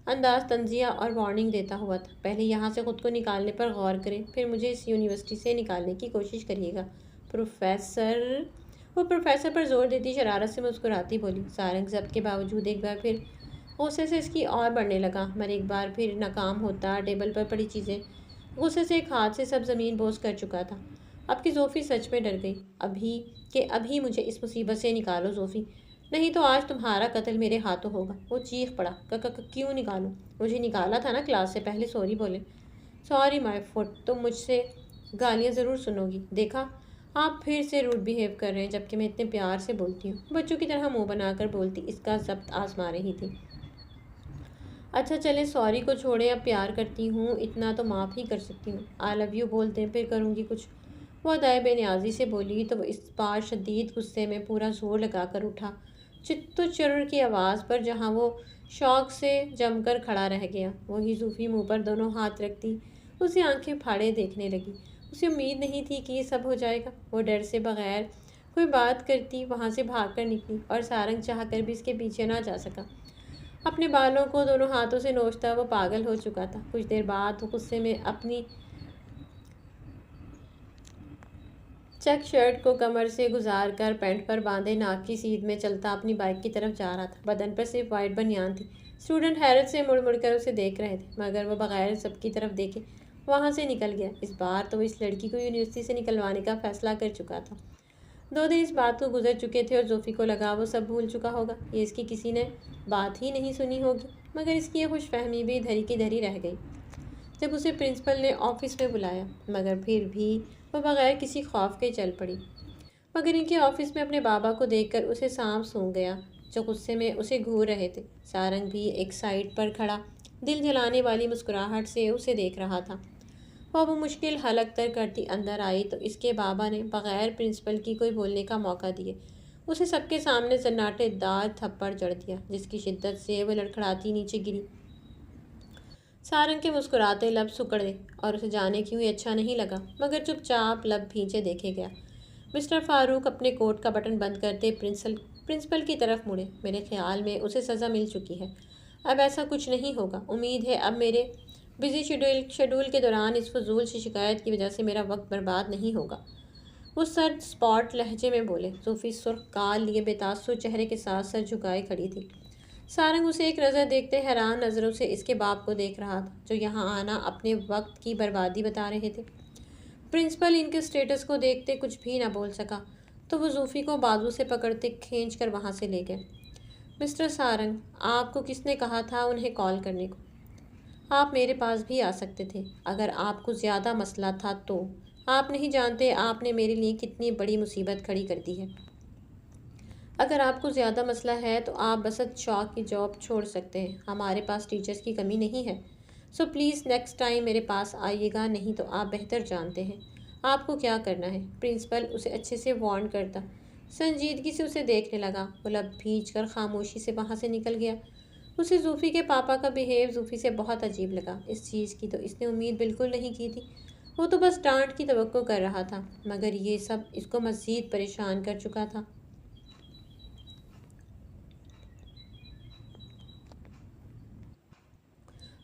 انداز تنزیہ اور وارننگ دیتا ہوا تھا، پہلے یہاں سے خود کو نکالنے پر غور کریں، پھر مجھے اس یونیورسٹی سے نکالنے کی کوشش کریے گا پروفیسر۔ وہ پروفیسر پر زور دیتی شرارت سے مسکراتی بولی۔ سارنگ ضبط کے باوجود ایک بار پھر غصے سے اس کی اور بڑھنے لگا مگر ایک بار پھر ناکام ہوتا ٹیبل پر پڑی چیزیں غصے سے ایک ہاتھ سے سب زمین بوس کر چکا تھا۔ اب کی زوفی سچ میں ڈر گئی، ابھی مجھے اس مصیبت سے نکالو زوفی، نہیں تو آج تمہارا قتل میرے ہاتھوں ہوگا۔ وہ چیخ پڑا، کیوں نکالوں؟ مجھے نکالا تھا نا کلاس سے پہلے، سوری بولے۔ سوری مائی فٹ، تم مجھ سے گالیاں ضرور سنو گی، دیکھا آپ پھر سے روڈ بیہیو کر رہے ہیں جبکہ میں اتنے پیار سے بولتی ہوں۔ بچوں کی طرح منہ بنا کر بولتی اس کا ضبط آزما رہی تھی۔ اچھا چلیں سوری کو چھوڑیں، اب پیار کرتی ہوں اتنا تو معاف ہی کر سکتی ہوں۔ آئی لو یو بول دیں پھر کروں گی کچھ۔ وہ ادائے بے نیازی سے بولی تو وہ اس بار شدید غصے میں پورا زور لگا کر اٹھا چتو چرر کی آواز پر، جہاں وہ شوق سے جم کر کھڑا رہ گیا۔ وہی زوفی منہ پر دونوں ہاتھ رکھتی اسے آنکھیں پھاڑے دیکھنے لگی۔ اسے امید نہیں تھی کہ یہ سب ہو جائے گا۔ وہ ڈر سے بغیر کوئی بات کرتی وہاں سے بھاگ کر نکلی اور سارنگ چاہ کر بھی اس کے پیچھے نہ جا سکا۔ اپنے بالوں کو دونوں ہاتھوں سے نوچتا وہ پاگل ہو چکا تھا۔ کچھ دیر بعد وہ غصے میں اپنی چیک شرٹ کو کمر سے گزار کر پینٹ پر باندھے ناک کی سیدھ میں چلتا اپنی بائک کی طرف جا رہا تھا۔ بدن پر صرف وائٹ بنیان تھی۔ اسٹوڈنٹ حیرت سے مڑ مڑ کر اسے دیکھ رہے تھے مگر وہ بغیر سب کی طرف دیکھے وہاں سے نکل گیا۔ اس بار تو وہ اس لڑکی کو یونیورسٹی سے نکلوانے کا فیصلہ کر چکا تھا۔ 2 دن اس بات کو گزر چکے تھے اور زوفی کو لگا وہ سب بھول چکا ہوگا، یہ اس کی کسی نے بات ہی نہیں سنی ہوگی، مگر اس کی یہ خوش فہمی بھی دھری کی دھری رہ گئی جب اسے پرنسپل نے آفس میں بلایا، مگر پھر بھی وہ بغیر کسی خوف کے چل پڑی۔ مگر ان کے آفس میں اپنے بابا کو دیکھ کر اسے سانپ سونگھ گیا جو غصے میں اسے گھور رہے تھے۔ سارنگ بھی ایک سائڈ پر کھڑا دل جلانے والی مسکراہٹ سے اسے دیکھ رہا تھا۔ وہ مشکل حل اختر کرتی اندر آئی تو اس کے بابا نے بغیر پرنسپل کی کوئی بولنے کا موقع دیے اسے سب کے سامنے سناٹے دار تھپڑ جڑ دیا، جس کی شدت سے وہ لڑکھڑاتی نیچے گری۔ سارنگ کے مسکراتے لب سکڑ گئے اور اسے جانے کیوں ہی اچھا نہیں لگا مگر چپ چاپ لب بھینچے دیکھے گیا۔ مسٹر فاروق اپنے کوٹ کا بٹن بند کرتے پرنسپل کی طرف مڑے۔ میرے خیال میں اسے سزا مل چکی ہے، اب ایسا کچھ نہیں ہوگا۔ امید ہے اب میرے بزی شیڈول کے دوران اس فضول سی شکایت کی وجہ سے میرا وقت برباد نہیں ہوگا، وہ سرد اسپاٹ لہجے میں بولے۔ زوفی سرخ کال لیے بے تاثر چہرے کے ساتھ سر جھکائے کھڑی تھی۔ سارنگ اسے ایک نظر دیکھتے حیران نظروں سے اس کے باپ کو دیکھ رہا تھا جو یہاں آنا اپنے وقت کی بربادی بتا رہے تھے۔ پرنسپل ان کے اسٹیٹس کو دیکھتے کچھ بھی نہ بول سکا تو وہ زوفی کو بازو سے پکڑتے کھینچ کر وہاں سے لے گئے۔ مسٹر سارنگ، آپ کو کس نے کہا تھا انہیں کال کرنے کو؟ آپ میرے پاس بھی آ سکتے تھے اگر آپ کو زیادہ مسئلہ تھا تو۔ آپ نہیں جانتے آپ نے میرے لیے کتنی بڑی مصیبت کھڑی کر دی ہے۔ اگر آپ کو زیادہ مسئلہ ہے تو آپ بسط شوق کی جاب چھوڑ سکتے ہیں، ہمارے پاس ٹیچرز کی کمی نہیں ہے، سو پلیز نیکسٹ ٹائم میرے پاس آئیے گا، نہیں تو آپ بہتر جانتے ہیں آپ کو کیا کرنا ہے۔ پرنسپل اسے اچھے سے وارن کرتا سنجیدگی سے اسے دیکھنے لگا۔ وہ لب بھینچ کر خاموشی سے وہاں سے نکل گیا۔ اسے زوفی کے پاپا کا بیہیو زوفی سے بہت عجیب لگا، اس چیز کی تو اس نے امید بالکل نہیں کی تھی۔ وہ تو بس ڈانٹ کی توقع کر رہا تھا مگر یہ سب اس کو مزید پریشان کر چکا تھا۔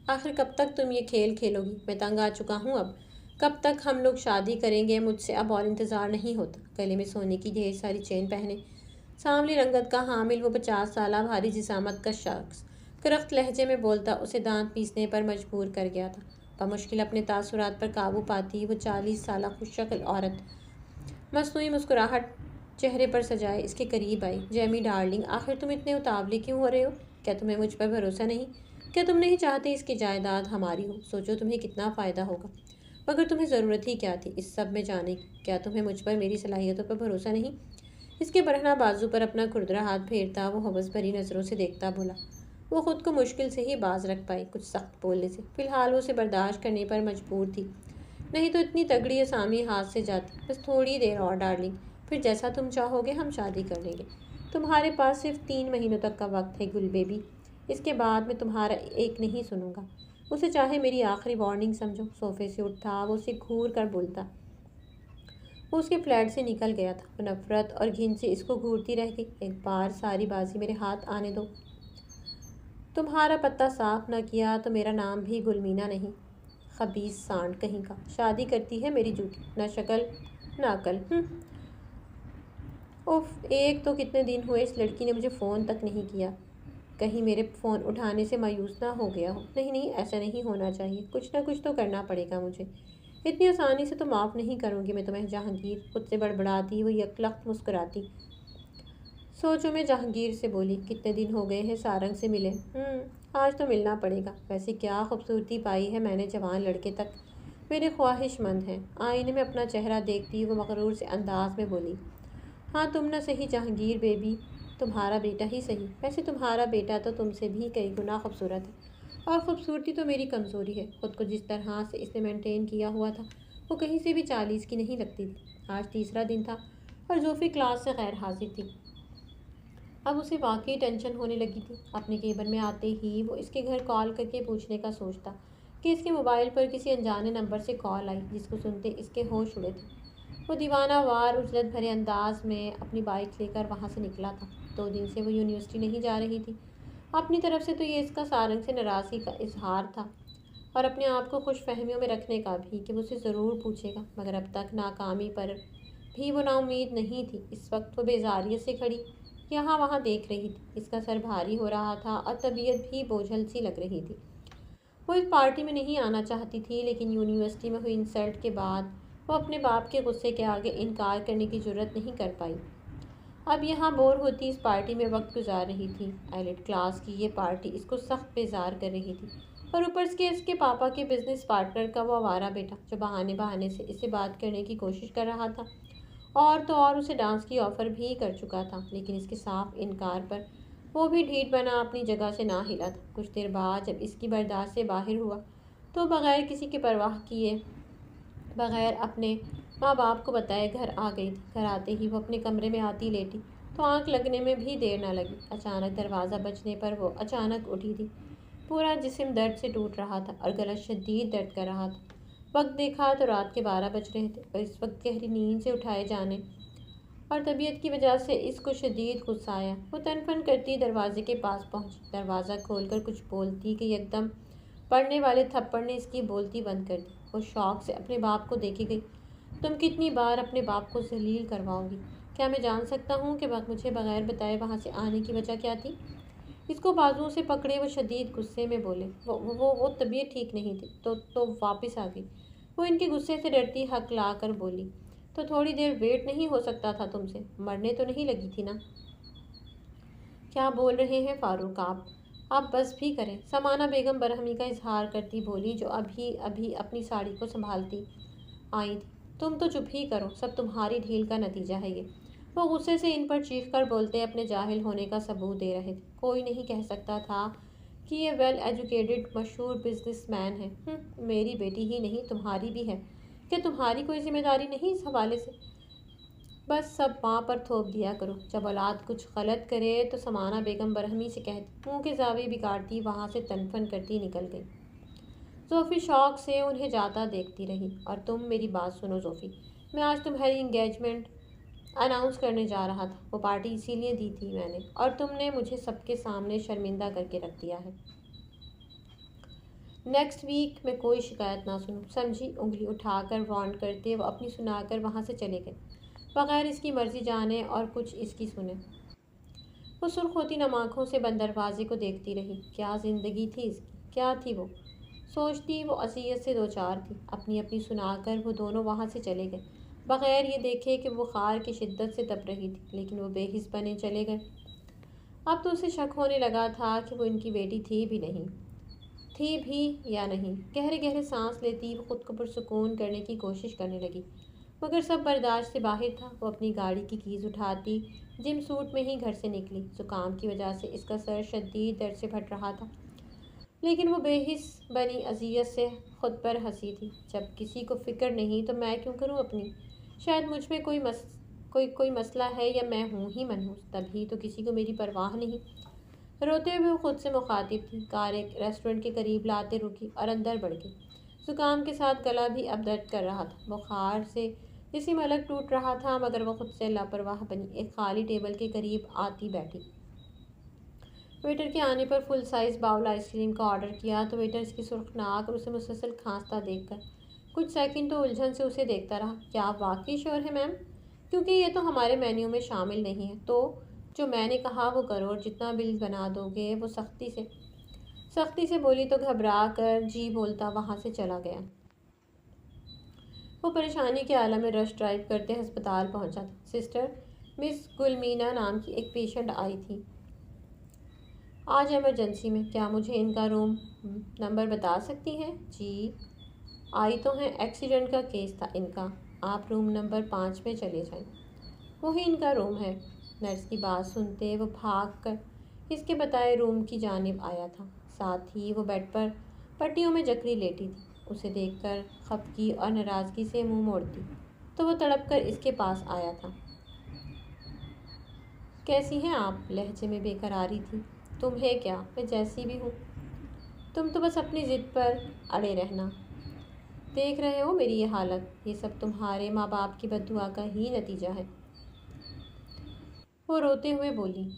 آخر کب تک تم یہ کھیل کھیلو گی؟ میں تنگ آ چکا ہوں اب۔ کب تک ہم لوگ شادی کریں گے؟ مجھ سے اب اور انتظار نہیں ہوتا۔ گلے میں سونے کی ڈھیر ساری چین پہنے سانولی رنگت کا حامل وہ 50 سالہ بھاری جسامت کا شخص کرخت لہجے میں بولتا اسے دانت پیسنے پر مجبور کر گیا تھا۔ بمشکل اپنے تاثرات پر قابو پاتی وہ 40 سالہ خوش شکل عورت مصنوعی مسکراہٹ چہرے پر سجائے اس کے قریب آئی۔ جیمی ڈارلنگ، آخر تم اتنے اتاولے کیوں ہو رہے ہو؟ کیا تمہیں مجھ پر بھروسہ نہیں؟ کیا تم نہیں چاہتے اس کی جائیداد ہماری ہو؟ سوچو تمہیں کتنا فائدہ ہوگا۔ مگر تمہیں ضرورت ہی کیا تھی اس سب میں جانے کی؟ کیا تمہیں مجھ پر میری صلاحیتوں پر بھروسہ نہیں؟ اس کے برہنہ بازو پر اپنا کھردرا ہاتھ پھیرتا وہ ہوس بھری نظروں سے دیکھتا بولا۔ وہ خود کو مشکل سے ہی باز رکھ پائی کچھ سخت بولنے سے۔ فی الحال وہ اسے برداشت کرنے پر مجبور تھی، نہیں تو اتنی تگڑی اسامی ہاتھ سے جاتی۔ بس تھوڑی دیر اور ڈارلنگ، پھر جیسا تم چاہو گے ہم شادی کر لیں گے۔ تمہارے پاس صرف 3 مہینوں تک کا وقت ہے گل بیبی۔ اس کے بعد میں تمہارا ایک نہیں سنوں گا۔ اسے چاہے میری آخری وارننگ سمجھو۔ صوفے سے اٹھا وہ اسے گھور کر بولتا۔ وہ اس کے فلیٹ سے نکل گیا تھا۔ وہ نفرت اور گھن سے اس کو گھورتی رہ گئی۔ ایک بار ساری بازی میرے ہاتھ آنے دو۔ تمہارا پتہ صاف نہ کیا تو میرا نام بھی گلمینا نہیں۔ خبیث سانڈ کہیں کا۔ شادی کرتی ہے میری جوتی، نہ شکل نہ عقل۔ اوف، ایک تو کتنے دن ہوئے اس لڑکی نے مجھے فون تک نہیں کیا۔ کہیں میرے فون اٹھانے سے مایوس نہ ہو گیا ہو۔ نہیں، ایسا نہیں ہونا چاہیے۔ کچھ نہ کچھ تو کرنا پڑے گا مجھے۔ اتنی آسانی سے تو معاف نہیں کروں گی میں تمہیں جہانگیر۔ خود سے بڑبڑاتی وہ یکلخت مسکراتی سوچوں میں جہانگیر سے بولی، کتنے دن ہو گئے ہیں سارنگ سے ملے؟ آج تو ملنا پڑے گا۔ ویسے کیا خوبصورتی پائی ہے میں نے جوان لڑکے تک، میرے خواہش مند ہیں۔ آئینے میں اپنا چہرہ دیکھتی وہ مغرور سے انداز میں بولی، ہاں تم نہ صحیح جہانگیر بیبی، تمہارا بیٹا ہی صحیح۔ ویسے تمہارا بیٹا تو تم سے بھی کئی گنا خوبصورت ہے، اور خوبصورتی تو میری کمزوری ہے۔ خود کو جس طرح سے اس نے مینٹین کیا ہوا تھا وہ کہیں سے بھی 40 کی نہیں لگتی تھی۔ آج تیسرا دن تھا اور زوفی کلاس سے غیر حاضر تھی۔ اب اسے واقعی ٹینشن ہونے لگی تھی۔ اپنے کیبن میں آتے ہی وہ اس کے گھر کال کر کے پوچھنے کا سوچتا کہ اس کے موبائل پر کسی انجانے نمبر سے کال آئی، جس کو سنتے اس کے ہوش اڑے تھے۔ وہ دیوانہ وار عجلت بھرے انداز میں اپنی بائک لے کر وہاں سے نکلا تھا۔ 2 دن سے وہ یونیورسٹی نہیں جا رہی تھی۔ اپنی طرف سے تو یہ اس کا سارنگ سے ناراضگی کا اظہار تھا، اور اپنے آپ کو خوش فہمیوں میں رکھنے کا بھی کہ وہ اسے ضرور پوچھے گا، مگر اب تک ناکامی پر بھی وہ نا امید نہیں تھی۔ اس وقت وہ بیزاریت سے کھڑی یہاں وہاں دیکھ رہی تھی۔ اس کا سر بھاری ہو رہا تھا اور طبیعت بھی بوجھل سی لگ رہی تھی۔ وہ اس پارٹی میں نہیں آنا چاہتی تھی، لیکن یونیورسٹی میں ہوئی انسلٹ کے بعد وہ اپنے باپ کے غصے کے آگے انکار کرنے کی جرات نہیں کر پائی۔ اب یہاں بور ہوتی اس پارٹی میں وقت گزار رہی تھی۔ ایلٹ کلاس کی یہ پارٹی اس کو سخت بیزار کر رہی تھی، اور اوپر سے اس کے پاپا کے بزنس پارٹنر کا وہ آوارہ بیٹا جو بہانے سے اس سے بات کرنے کی کوشش کر رہا تھا، اور تو اور اسے ڈانس کی آفر بھی کر چکا تھا، لیکن اس کے صاف انکار پر وہ بھی ڈھیٹ بنا اپنی جگہ سے نہ ہلا تھا۔ کچھ دیر بعد جب اس کی برداشت سے باہر ہوا تو بغیر کسی کی پرواہ کیے بغیر اپنے ماں باپ کو بتائے گھر آ گئی تھی۔ گھر آتے ہی وہ اپنے کمرے میں آتی لیٹی تو آنکھ لگنے میں بھی دیر نہ لگی۔ اچانک دروازہ بجنے پر وہ اچانک اٹھی تھی۔ پورا جسم درد سے ٹوٹ رہا تھا اور گلا شدید درد کر رہا تھا۔ وقت دیکھا تو رات کے 12 بج رہے تھے، اور اس وقت گہری نیند سے اٹھائے جانے اور طبیعت کی وجہ سے اس کو شدید غصہ آیا۔ وہ تن پن کرتی دروازے کے پاس پہنچی، دروازہ کھول کر کچھ بولتی کہ یکدم پڑنے والے تھپڑ نے اس کی بولتی بند کر دی۔ وہ شوق سے اپنے باپ کو دیکھے گئی۔ تم کتنی بار اپنے باپ کو ذلیل کرواؤ گی؟ کیا میں جان سکتا ہوں کہ مجھے بغیر بتائے وہاں سے آنے کی وجہ کیا تھی؟ اس کو بازوؤں سے پکڑے وہ شدید غصے میں بولے۔ وہ طبیعت ٹھیک نہیں تھی تو واپس آ گئی۔ وہ ان کے غصے سے ڈرتی حق لا کر بولی، تو تھوڑی دیر ویٹ نہیں ہو سکتا تھا تم سے؟ مرنے تو نہیں لگی تھی نا؟ کیا بول رہے ہیں فاروق آپ بس بھی کریں۔ سمانہ بیگم برہمی کا اظہار کرتی بولی، جو ابھی اپنی ساڑی کو سنبھالتی آئی تھی۔ تم تو چپ ہی کرو، سب تمہاری ڈھیل کا نتیجہ ہے یہ۔ وہ غصے سے ان پر چیخ کر بولتے اپنے جاہل ہونے کا ثبوت دے رہے تھے۔ کوئی نہیں کہہ سکتا تھا کہ یہ ویل ایجوکیٹڈ مشہور بزنس مین ہے۔ میری بیٹی ہی نہیں تمہاری بھی ہے۔ کیا تمہاری کوئی ذمہ داری نہیں اس حوالے سے؟ بس سب ماں پر تھوپ دیا کرو۔ جب اولاد کچھ غلط کرے تو سمانہ بیگم برہمی سے کہتی، منہ کے زاویے بگاڑتی وہاں سے تن پن کرتی نکل گئی۔ زوفی شوق سے انہیں جاتا دیکھتی رہی۔ اور تم میری بات سنو زوفی، میں آج تمہاری انگیجمنٹ اناؤنس کرنے جا رہا تھا۔ وہ پارٹی اسی لیے دی تھی میں نے، اور تم نے مجھے سب کے سامنے شرمندہ کر کے رکھ دیا ہے۔ نیکسٹ ویک میں کوئی شکایت نہ سنوں، سمجھی؟ انگلی اٹھا کر وارن کرتے وہ اپنی سنا کر وہاں سے چلے گئے، بغیر اس کی مرضی جانے اور کچھ اس کی سنے۔ وہ سرخ ہوتی نم آنکھوں سے بند دروازے کو دیکھتی رہی۔ کیا زندگی تھی اس کی، کیا تھی وہ؟ سوچتی وہ اذیت سے دوچار تھی۔ اپنی اپنی سنا کر وہ دونوں وہاں سے چلے گئے، بغیر یہ دیکھے کہ وہ بخار کی شدت سے تپ رہی تھی، لیکن وہ بے حس بنے چلے گئے۔ اب تو اسے شک ہونے لگا تھا کہ وہ ان کی بیٹی تھی بھی یا نہیں۔ گہرے گہرے سانس لیتی وہ خود کو پرسکون کرنے کی کوشش کرنے لگی، مگر سب برداشت سے باہر تھا۔ وہ اپنی گاڑی کی کیز اٹھاتی جم سوٹ میں ہی گھر سے نکلی۔ زکام کی وجہ سے اس کا سر شدید درد سے پھٹ رہا تھا، لیکن وہ بے حس بنی اذیت سے خود پر ہنسی تھی۔ جب کسی کو فکر نہیں تو میں کیوں کروں اپنی؟ شاید مجھ میں کوئی مسئلہ ہے یا میں ہوں ہی منحوس، تبھی تو کسی کو میری پرواہ نہیں۔ روتے ہوئے وہ خود سے مخاطب تھی۔ کار ایک ریسٹورنٹ کے قریب لاتے رکی اور اندر بڑھ گئی۔ زکام کے ساتھ گلا بھی اب درد کر رہا تھا، بخار سے جسم الگ ٹوٹ رہا تھا، مگر وہ خود سے لاپرواہ بنی ایک خالی ٹیبل کے قریب آتی بیٹھی۔ ویٹر کے آنے پر full size bowl ice cream کا آرڈر کیا تو ویٹر اس کی سرخ ناک اور اسے مسلسل کھانستا دیکھ کر کچھ سیکنڈ تو الجھن سے اسے دیکھتا رہا۔ کیا آپ واقعی شور ہے میم؟ کیونکہ یہ تو ہمارے مینیو میں شامل نہیں ہے۔ تو جو میں نے کہا وہ کرو اور جتنا بل بنا دو گے۔ وہ سختی سے بولی تو گھبرا کر جی بولتا وہاں سے چلا گیا۔ وہ پریشانی کے عالم میں رش ڈرائیو کرتے ہسپتال پہنچا تھا۔ سسٹر، مس گلمینا نام کی ایک پیشنٹ آئی تھی آج ایمرجنسی میں، کیا مجھے ان کا روم نمبر بتا سکتی ہیں؟ جی آئی تو ہیں، ایکسیڈنٹ کا کیس تھا ان کا، آپ روم نمبر 5 میں چلے جائیں، وہی ان کا روم ہے۔ نرس کی بات سنتے وہ بھاگ کر اس کے بتائے روم کی جانب آیا تھا، ساتھ ہی وہ بیڈ پر پٹیوں میں جکڑی لیٹی تھی۔ اسے دیکھ کر خفگی اور ناراضگی سے منہ موڑتی تو وہ تڑپ کر اس کے پاس آیا تھا۔ کیسی ہیں آپ؟ لہجے میں بے قراری تھی۔ تمہیں کیا، میں جیسی بھی ہوں، تم تو بس اپنی ضد پر اڑے رہنا۔ دیکھ رہے ہو میری یہ حالت، یہ سب تمہارے ماں باپ کی بد دعا کا ہی نتیجہ ہے۔ وہ روتے ہوئے بولی،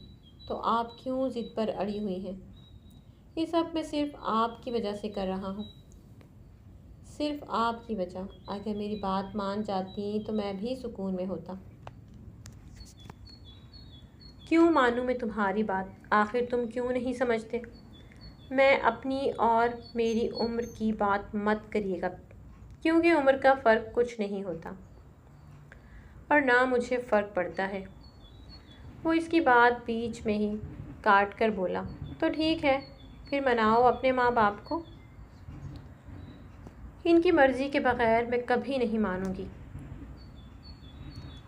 تو آپ کیوں ضد پر اڑی ہوئی ہیں؟ یہ سب میں صرف آپ کی وجہ سے کر رہا ہوں، صرف آپ کی وجہ۔ اگر میری بات مان جاتی تو میں بھی سکون میں ہوتا۔ کیوں مانوں میں تمہاری بات؟ آخر تم کیوں نہیں سمجھتے؟ میں اپنی اور میری عمر کی بات مت کریے گا، کیونکہ عمر کا فرق کچھ نہیں ہوتا اور نہ مجھے فرق پڑتا ہے۔ وہ اس کی بات بیچ میں ہی کاٹ کر بولا، تو ٹھیک ہے، پھر مناؤ اپنے ماں باپ کو۔ ان کی مرضی کے بغیر میں کبھی نہیں مانوں گی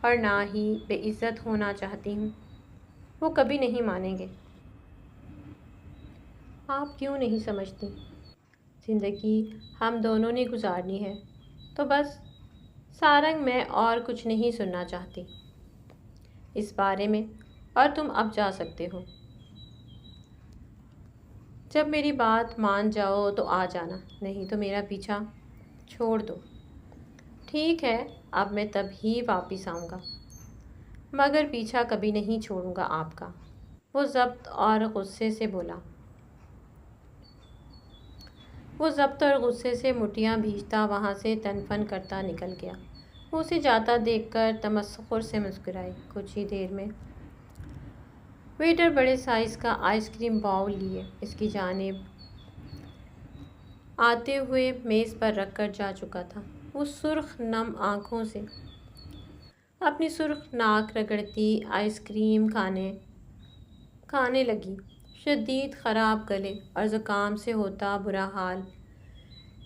اور نہ ہی بے عزت ہونا چاہتی ہوں۔ وہ کبھی نہیں مانیں گے۔ آپ کیوں نہیں سمجھتی؟ زندگی ہم دونوں نے گزارنی ہے، تو بس۔ سارنگ، میں اور کچھ نہیں سننا چاہتی اس بارے میں، اور تم اب جا سکتے ہو۔ جب میری بات مان جاؤ تو آ جانا، نہیں تو میرا پیچھا چھوڑ دو۔ ٹھیک ہے، اب میں تب ہی واپس آؤں گا، مگر پیچھا کبھی نہیں چھوڑوں گا آپ کا۔ وہ ضبط اور غصے سے بولا۔ وہ ضبط اور غصے سے مٹیاں بھیجتا وہاں سے تن فن کرتا نکل گیا۔ وہ اسے جاتا دیکھ کر تمسخر سے مسکرائی۔ کچھ ہی دیر میں ویٹر بڑے سائز کا آئس کریم باؤل لیے اس کی جانب آتے ہوئے میز پر رکھ کر جا چکا تھا۔ وہ سرخ نم آنکھوں سے اپنی سرخ ناک رگڑتی آئس کریم کھانے لگی۔ شدید خراب گلے اور زکام سے ہوتا برا حال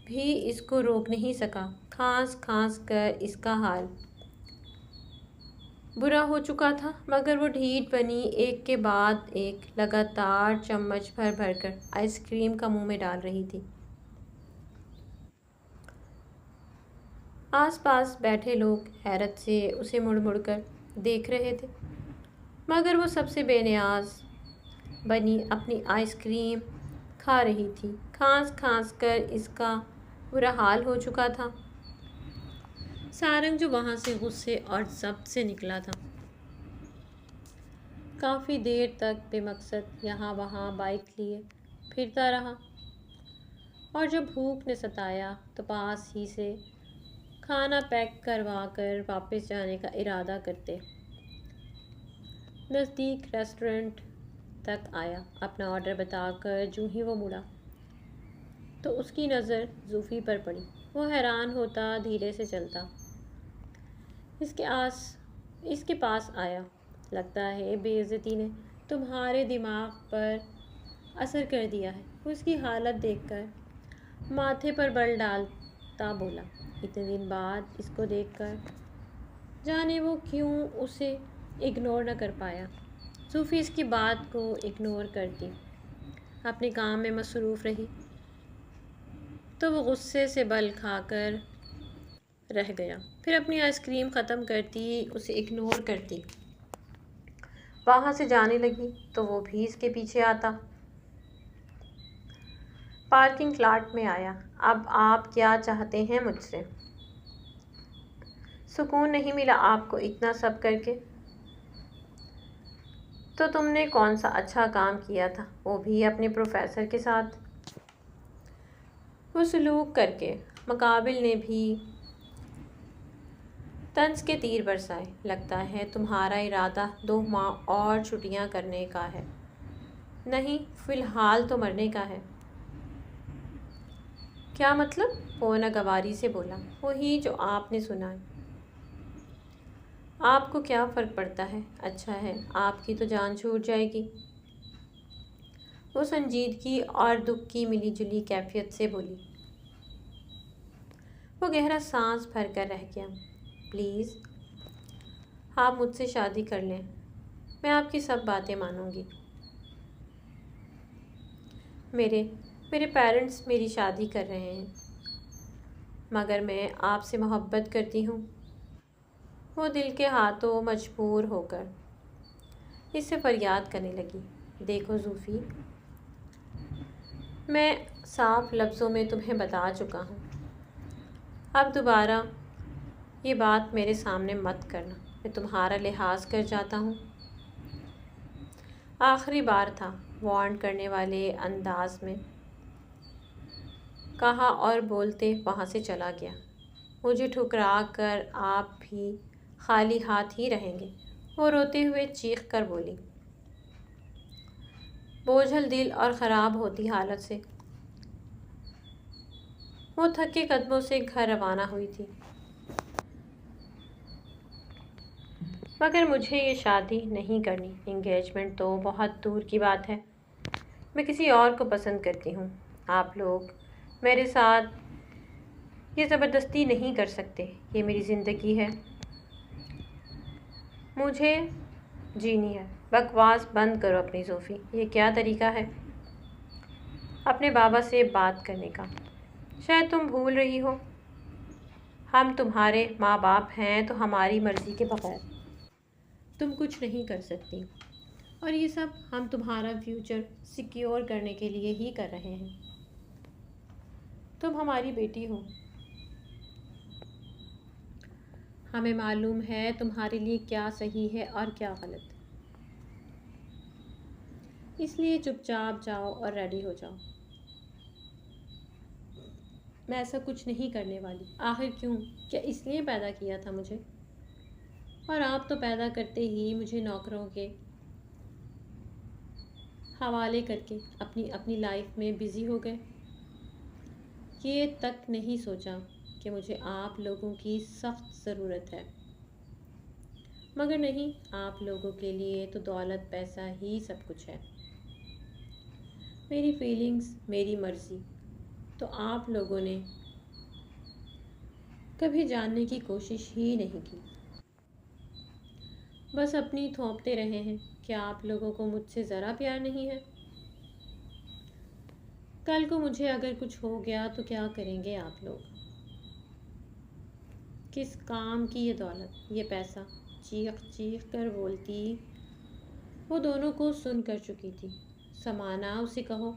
بھی اس کو روک نہیں سکا۔ کھانس کھانس کر اس کا حال برا ہو چکا تھا، مگر وہ ڈھیٹ بنی ایک کے بعد ایک لگاتار چمچ بھر بھر کر آئس کریم کا منہ میں ڈال رہی تھی۔ آس پاس بیٹھے لوگ حیرت سے اسے مڑ مڑ کر دیکھ رہے تھے، مگر وہ سب سے بے نیاز بنی اپنی آئس کریم کھا رہی تھی۔ کھانس کھانس کر اس کا برا حال ہو چکا تھا۔ سارنگ جو وہاں سے غصے اور ضبط سے نکلا تھا، کافی دیر تک بے مقصد یہاں وہاں بائک لیے پھرتا رہا۔ اور جب بھوک نے ستایا تو پاس ہی سے کھانا پیک کروا کر واپس جانے کا ارادہ کرتے۔ نزدیک ریسٹورنٹ تک آیا، اپنا آرڈر بتا کر جو ہی وہ مڑا تو اس کی نظر زوفی پر پڑی۔ وہ حیران ہوتا دھیرے سے چلتا اس کے پاس آیا۔ لگتا ہے بے عزتی نے تمہارے دماغ پر اثر کر دیا ہے، وہ اس کی حالت دیکھ کر ماتھے پر بل ڈالتا بولا۔ اتنے دن بعد اس کو دیکھ کر جانے وہ کیوں اسے اگنور نہ کر پایا۔ زوفی اس کی بات کو اگنور کرتی اپنے کام میں مصروف رہی تو وہ غصے سے بل کھا کر رہ گیا، پھر اپنی آئس کریم ختم کرتی اسے اگنور کرتی وہاں سے جانے لگی تو وہ بھی اس کے پیچھے آتا۔ پارکنگ لاٹ میں آیا۔ اب آپ کیا چاہتے ہیں مجھ سے؟ سکون نہیں ملا آپ کو اتنا سب کر کے؟ تو تم نے کون سا اچھا کام کیا تھا، وہ بھی اپنے پروفیسر کے ساتھ؟ وہ سلوک کر کے مقابل نے بھی طنز کے تیر برسائے۔ لگتا ہے تمہارا ارادہ 2 ماہ اور چھٹیاں کرنے کا ہے۔ نہیں، فی الحال تو مرنے کا ہے۔ کیا مطلب؟ وہ ناگواری سے بولا۔ وہی جو آپ نے سنا۔ آپ کو کیا فرق پڑتا ہے؟ اچھا ہے، آپ کی تو جان چھوٹ جائے گی۔ وہ سنجیدگی اور دکھ کی ملی جلی کیفیت سے بولی۔ وہ گہرا سانس بھر کر رہ گیا۔ پلیز آپ مجھ سے شادی کر لیں، میں آپ کی سب باتیں مانوں گی۔ میرے پیرنٹس میری شادی کر رہے ہیں، مگر میں آپ سے محبت کرتی ہوں۔ وہ دل کے ہاتھوں مجبور ہو کر اس سے فریاد کرنے لگی۔ دیکھو زوفی، میں صاف لفظوں میں تمہیں بتا چکا ہوں، اب دوبارہ یہ بات میرے سامنے مت کرنا، میں تمہارا لحاظ کر جاتا ہوں۔ آخری بار تھا، وارن کرنے والے انداز میں کہا اور بولتے وہاں سے چلا گیا۔ مجھے ٹھکرا کر آپ بھی خالی ہاتھ ہی رہیں گے، وہ روتے ہوئے چیخ کر بولی، بوجھل دل اور خراب ہوتی حالت سے۔ وہ تھکے قدموں سے گھر روانہ ہوئی تھی۔ مگر مجھے یہ شادی نہیں کرنی، انگیجمنٹ تو بہت دور کی بات ہے، میں کسی اور کو پسند کرتی ہوں۔ آپ لوگ میرے ساتھ یہ زبردستی نہیں کر سکتے، یہ میری زندگی ہے، مجھے جینی ہے۔ بکواس بند کرو اپنی زوفی، یہ کیا طریقہ ہے اپنے بابا سے بات کرنے کا؟ شاید تم بھول رہی ہو، ہم تمہارے ماں باپ ہیں تو ہماری مرضی کے بغیر تم کچھ نہیں کر سکتی، اور یہ سب ہم تمہارا فیوچر سیکیور کرنے کے لیے ہی کر رہے ہیں۔ تم ہماری بیٹی ہو، ہمیں معلوم ہے تمہارے لیے کیا صحیح ہے اور کیا غلط، اس لیے چپ چاپ جاؤ اور ریڈی ہو جاؤ۔ میں ایسا کچھ نہیں کرنے والی۔ آخر کیوں؟ کیا اس لیے پیدا کیا تھا مجھے؟ اور آپ تو پیدا کرتے ہی مجھے نوکروں کے حوالے کر کے اپنی لائف میں بزی ہو گئے۔ یہ تک نہیں سوچا کہ مجھے آپ لوگوں کی سخت ضرورت ہے۔ مگر نہیں، آپ لوگوں کے لیے تو دولت پیسہ ہی سب کچھ ہے۔ میری فیلنگز، میری مرضی تو آپ لوگوں نے کبھی جاننے کی کوشش ہی نہیں کی، بس اپنی تھوپتے رہے ہیں۔ کیا آپ لوگوں کو مجھ سے ذرا پیار نہیں ہے؟ کل کو مجھے اگر کچھ ہو گیا تو کیا کریں گے آپ لوگ؟ کس کام کی یہ دولت، یہ پیسہ؟ چیخ چیخ کر بولتی وہ دونوں کو سن کر چکی تھی۔ سمانا، اسے کہو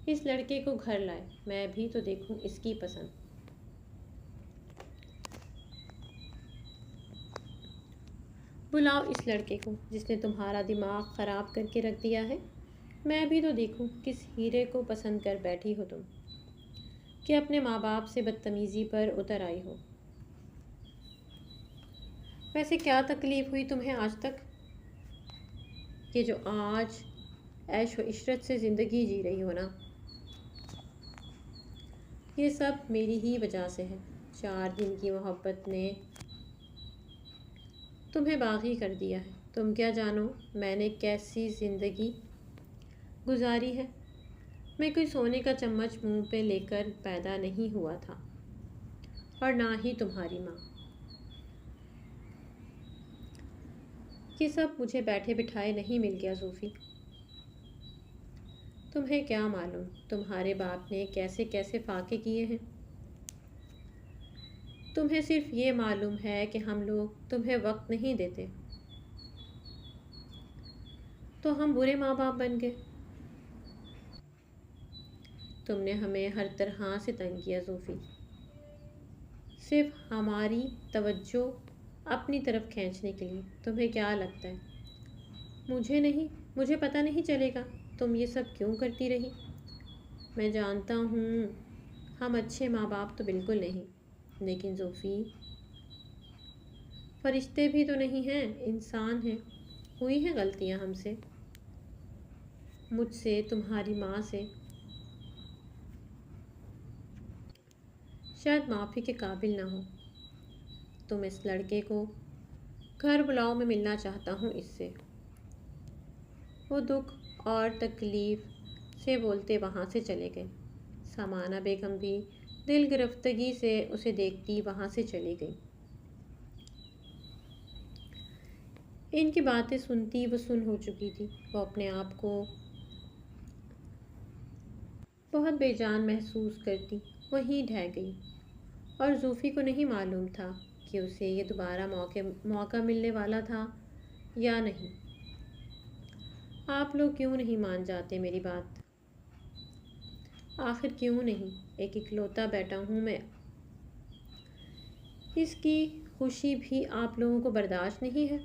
اس لڑکے کو گھر لائے، میں بھی تو دیکھوں اس کی پسند۔ بلاؤ اس لڑکے کو جس نے تمہارا دماغ خراب کر کے رکھ دیا ہے۔ میں بھی تو دیکھوں کس ہیرے کو پسند کر بیٹھی ہو تم، کہ اپنے ماں باپ سے بدتمیزی پر اتر آئی ہو۔ ویسے کیا تکلیف ہوئی تمہیں آج تک، کہ جو آج عیش و عشرت سے زندگی جی رہی ہو نا؟ یہ سب میری ہی وجہ سے ہے۔ 4 دن کی محبت نے تمہیں باغی کر دیا ہے۔ تم کیا جانو میں نے کیسی زندگی گزاری ہے۔ میں کوئی سونے کا چمچ منہ پہ لے کر پیدا نہیں ہوا تھا، اور نہ ہی تمہاری ماں۔ یہ سب مجھے بیٹھے بٹھائے نہیں مل گیا زوفی۔ تمہیں کیا معلوم تمہارے باپ نے کیسے کیسے فاقے کیے ہیں۔ تمہیں صرف یہ معلوم ہے کہ ہم لوگ تمہیں وقت نہیں دیتے، تو ہم برے ماں باپ بن گئے۔ تم نے ہمیں ہر طرح سے تنگ کیا زوفی، صرف ہماری توجہ اپنی طرف کھینچنے کے لیے۔ تمہیں کیا لگتا ہے مجھے پتہ نہیں چلے گا تم یہ سب کیوں کرتی رہی؟ میں جانتا ہوں ہم اچھے ماں باپ تو بالکل نہیں، لیکن زوفی فرشتے بھی تو نہیں ہیں، انسان ہیں، ہوئی ہیں غلطیاں ہم سے، مجھ سے، تمہاری ماں سے۔ شاید معافی کے قابل نہ ہو۔ تم اس لڑکے کو گھر بلاؤ، میں ملنا چاہتا ہوں اس سے۔ وہ دکھ اور تکلیف سے بولتے وہاں سے چلے گئے۔ سامانہ بیگم بھی دل گرفتگی سے اسے دیکھتی وہاں سے چلی گئی۔ ان کی باتیں سنتی وہ سن ہو چکی تھی۔ وہ اپنے آپ کو بہت بے جان محسوس کرتی وہیں ڈھہ گئی، اور زوفی کو نہیں معلوم تھا کہ اسے یہ دوبارہ موقع ملنے والا تھا یا نہیں۔ آپ لوگ کیوں نہیں مان جاتے میری بات؟ آخر کیوں نہیں؟ ایک اکلوتا بیٹا ہوں میں، اس کی خوشی بھی آپ لوگوں کو برداشت نہیں ہے؟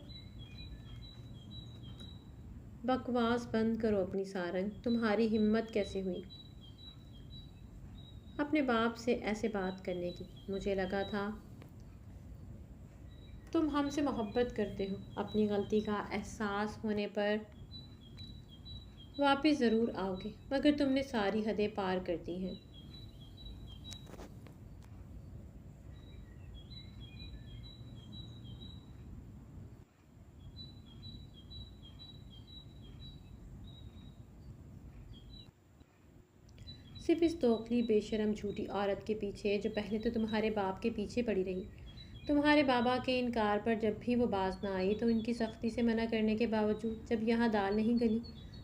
بکواس بند کرو اپنی سارنگ، تمہاری ہمت کیسے ہوئی اپنے باپ سے ایسے بات کرنے کی؟ مجھے لگا تھا تم ہم سے محبت کرتے ہو، اپنی غلطی کا احساس ہونے پر واپس ضرور آؤ گے، مگر تم نے ساری حدیں پار کر دی ہیں۔ صرف اس توکلی بے شرم جھوٹی عورت کے پیچھے جو پہلے تو تمہارے باپ کے پیچھے پڑی رہی۔ تمہارے بابا کے انکار پر جب بھی وہ باز نہ آئی تو ان کی سختی سے منع کرنے کے باوجود جب یہاں دال نہیں گلی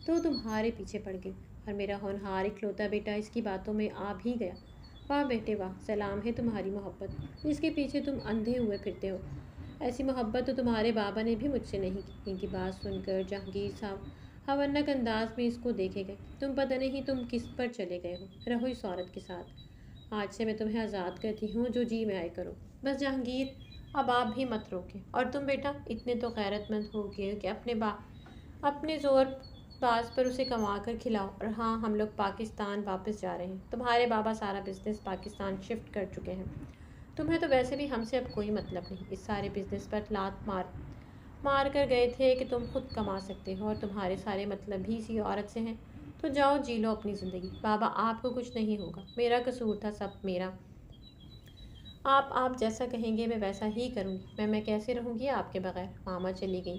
تو وہ تمہارے پیچھے پڑ گئی، اور میرا ہونہار اکلوتا بیٹا اس کی باتوں میں آ بھی گیا۔ واہ بیٹے واہ، سلام ہے تمہاری محبت جس کے پیچھے تم اندھے ہوئے پھرتے ہو۔ ایسی محبت تو تمہارے بابا نے بھی مجھ سے نہیں کی۔ ان کی بات سن کر جہانگیر صاحب ہونک انداز میں اس کو دیکھے گئے۔ تم پتہ نہیں تم کس پر چلے گئے ہو، رہو اس عورت کے ساتھ۔ آج سے میں تمہیں آزاد کرتی ہوں، جو جی میں آئے کرو۔ بس جہانگیر، اب آپ بھی مت روکیں، اور تم بیٹا اتنے تو غیرت مند ہو گئے کہ اپنے زور باز پر اسے کما کر کھلاؤ۔ اور ہاں، ہم لوگ پاکستان واپس جا رہے ہیں، تمہارے بابا سارا بزنس پاکستان شفٹ کر چکے ہیں۔ تمہیں تو ویسے بھی ہم سے اب کوئی مطلب نہیں، اس سارے بزنس پر لات مار کر گئے تھے کہ تم خود کما سکتے ہو، اور تمہارے سارے مطلب بھی اسی عورت سے ہیں، تو جاؤ جی لو اپنی زندگی۔ بابا آپ کو کچھ نہیں ہوگا، میرا قصور تھا سب میرا۔ آپ جیسا کہیں گے میں ویسا ہی کروں گی۔ میں کیسے رہوں گی آپ کے بغیر؟ ماما چلی گئی،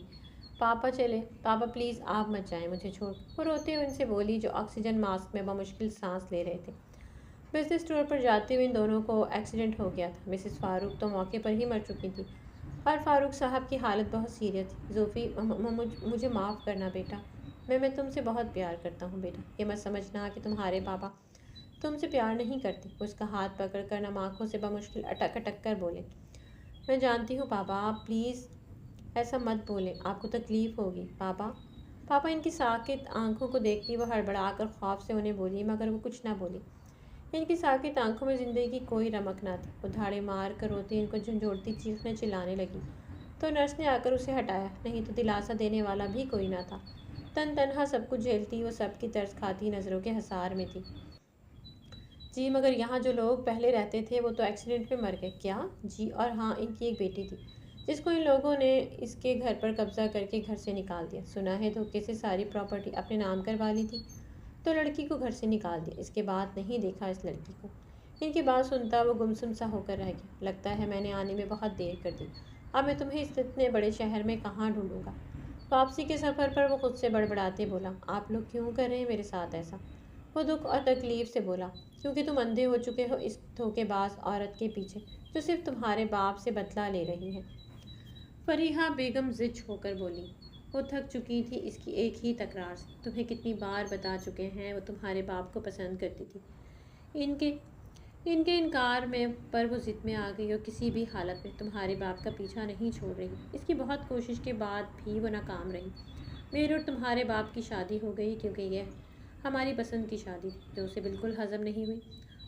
پاپا چلے۔ پاپا پلیز آپ مت جائیں مجھے چھوڑ۔ وہ روتے ہوئے ان سے بولی جو آکسیجن ماسک میں بمشکل سانس لے رہے تھے۔ بزنس ٹور پر جاتے ہوئے ان دونوں کو ایکسیڈنٹ ہو گیا تھا۔ مسز فاروق تو موقع پر ہی مر چکی تھی، اور فاروق صاحب کی حالت بہت سیریس تھی۔ زوفی مجھے معاف کرنا بیٹا، میں تم سے بہت پیار کرتا ہوں بیٹا۔ یہ مت سمجھنا کہ تمہارے بابا تم سے پیار نہیں کرتے۔ اس کا ہاتھ پکڑ کر نم آنکھوں سے بمشکل اٹک اٹک کر بولے، میں جانتی ہوں پاپا، آپ پلیز ایسا مت بولیں، آپ کو تکلیف ہوگی پاپا۔ پاپا ان کی ساکت آنکھوں کو دیکھتی وہ ہڑبڑا کر خوف سے انہیں بولی، مگر وہ کچھ نہ بولی۔ ان کی ساکت آنکھوں میں زندگی کی کوئی رمق نہ تھی۔ وہ دھاڑے مار کر روتی ان کو جھنجھوڑتی چیخنے چلانے لگی، تو نرس نے آ کر اسے ہٹایا، نہیں تو دلاسا دینے والا بھی کوئی نہ تھا۔ تن تنہا سب کچھ جھیلتی، وہ سب کی ترس کھاتی نظروں کے حصار میں تھی۔ جی مگر یہاں جو لوگ پہلے رہتے تھے وہ تو ایکسیڈنٹ میں مر گئے۔ کیا؟ جی اور ہاں، ان کی ایک بیٹی تھی جس کو ان لوگوں نے اس کے گھر پر قبضہ کر کے گھر سے نکال دیا۔ سنا ہے دھوکے سے ساری پراپرٹی اپنے نام کروا لی تھی تو لڑکی کو گھر سے نکال دیا۔ اس کے بعد نہیں دیکھا اس لڑکی کو۔ ان کی بات سنتا وہ گمسم سا ہو کر رہ گیا۔ لگتا ہے میں نے آنے میں بہت دیر کر دی۔ اب میں تمہیں اس اتنے بڑے شہر میں کہاں ڈھونڈوں گا؟ واپسی کے سفر پر وہ خود سے بڑبڑاتے بولا، آپ لوگ کیوں کر رہے ہیں میرے ساتھ ایسا؟ وہ دکھ اور تکلیف سے بولا، کیونکہ تم اندھے ہو چکے ہو اس دھوکے باز عورت کے پیچھے جو صرف تمہارے باپ سے بدلہ لے رہی ہے۔ فریحہ بیگم زچ ہو کر بولی۔ وہ تھک چکی تھی اس کی ایک ہی تکرار سے۔ تمہیں کتنی بار بتا چکے ہیں وہ تمہارے باپ کو پسند کرتی تھی۔ ان کے انکار میں پر وہ ضد میں آ گئی اور کسی بھی حالت میں تمہارے باپ کا پیچھا نہیں چھوڑ رہی۔ اس کی بہت کوشش کے بعد بھی وہ ناکام رہی۔ میرے اور تمہارے باپ کی شادی ہو گئی کیونکہ یہ ہماری پسند کی شادی تھی جو اسے بالکل ہضم نہیں ہوئی،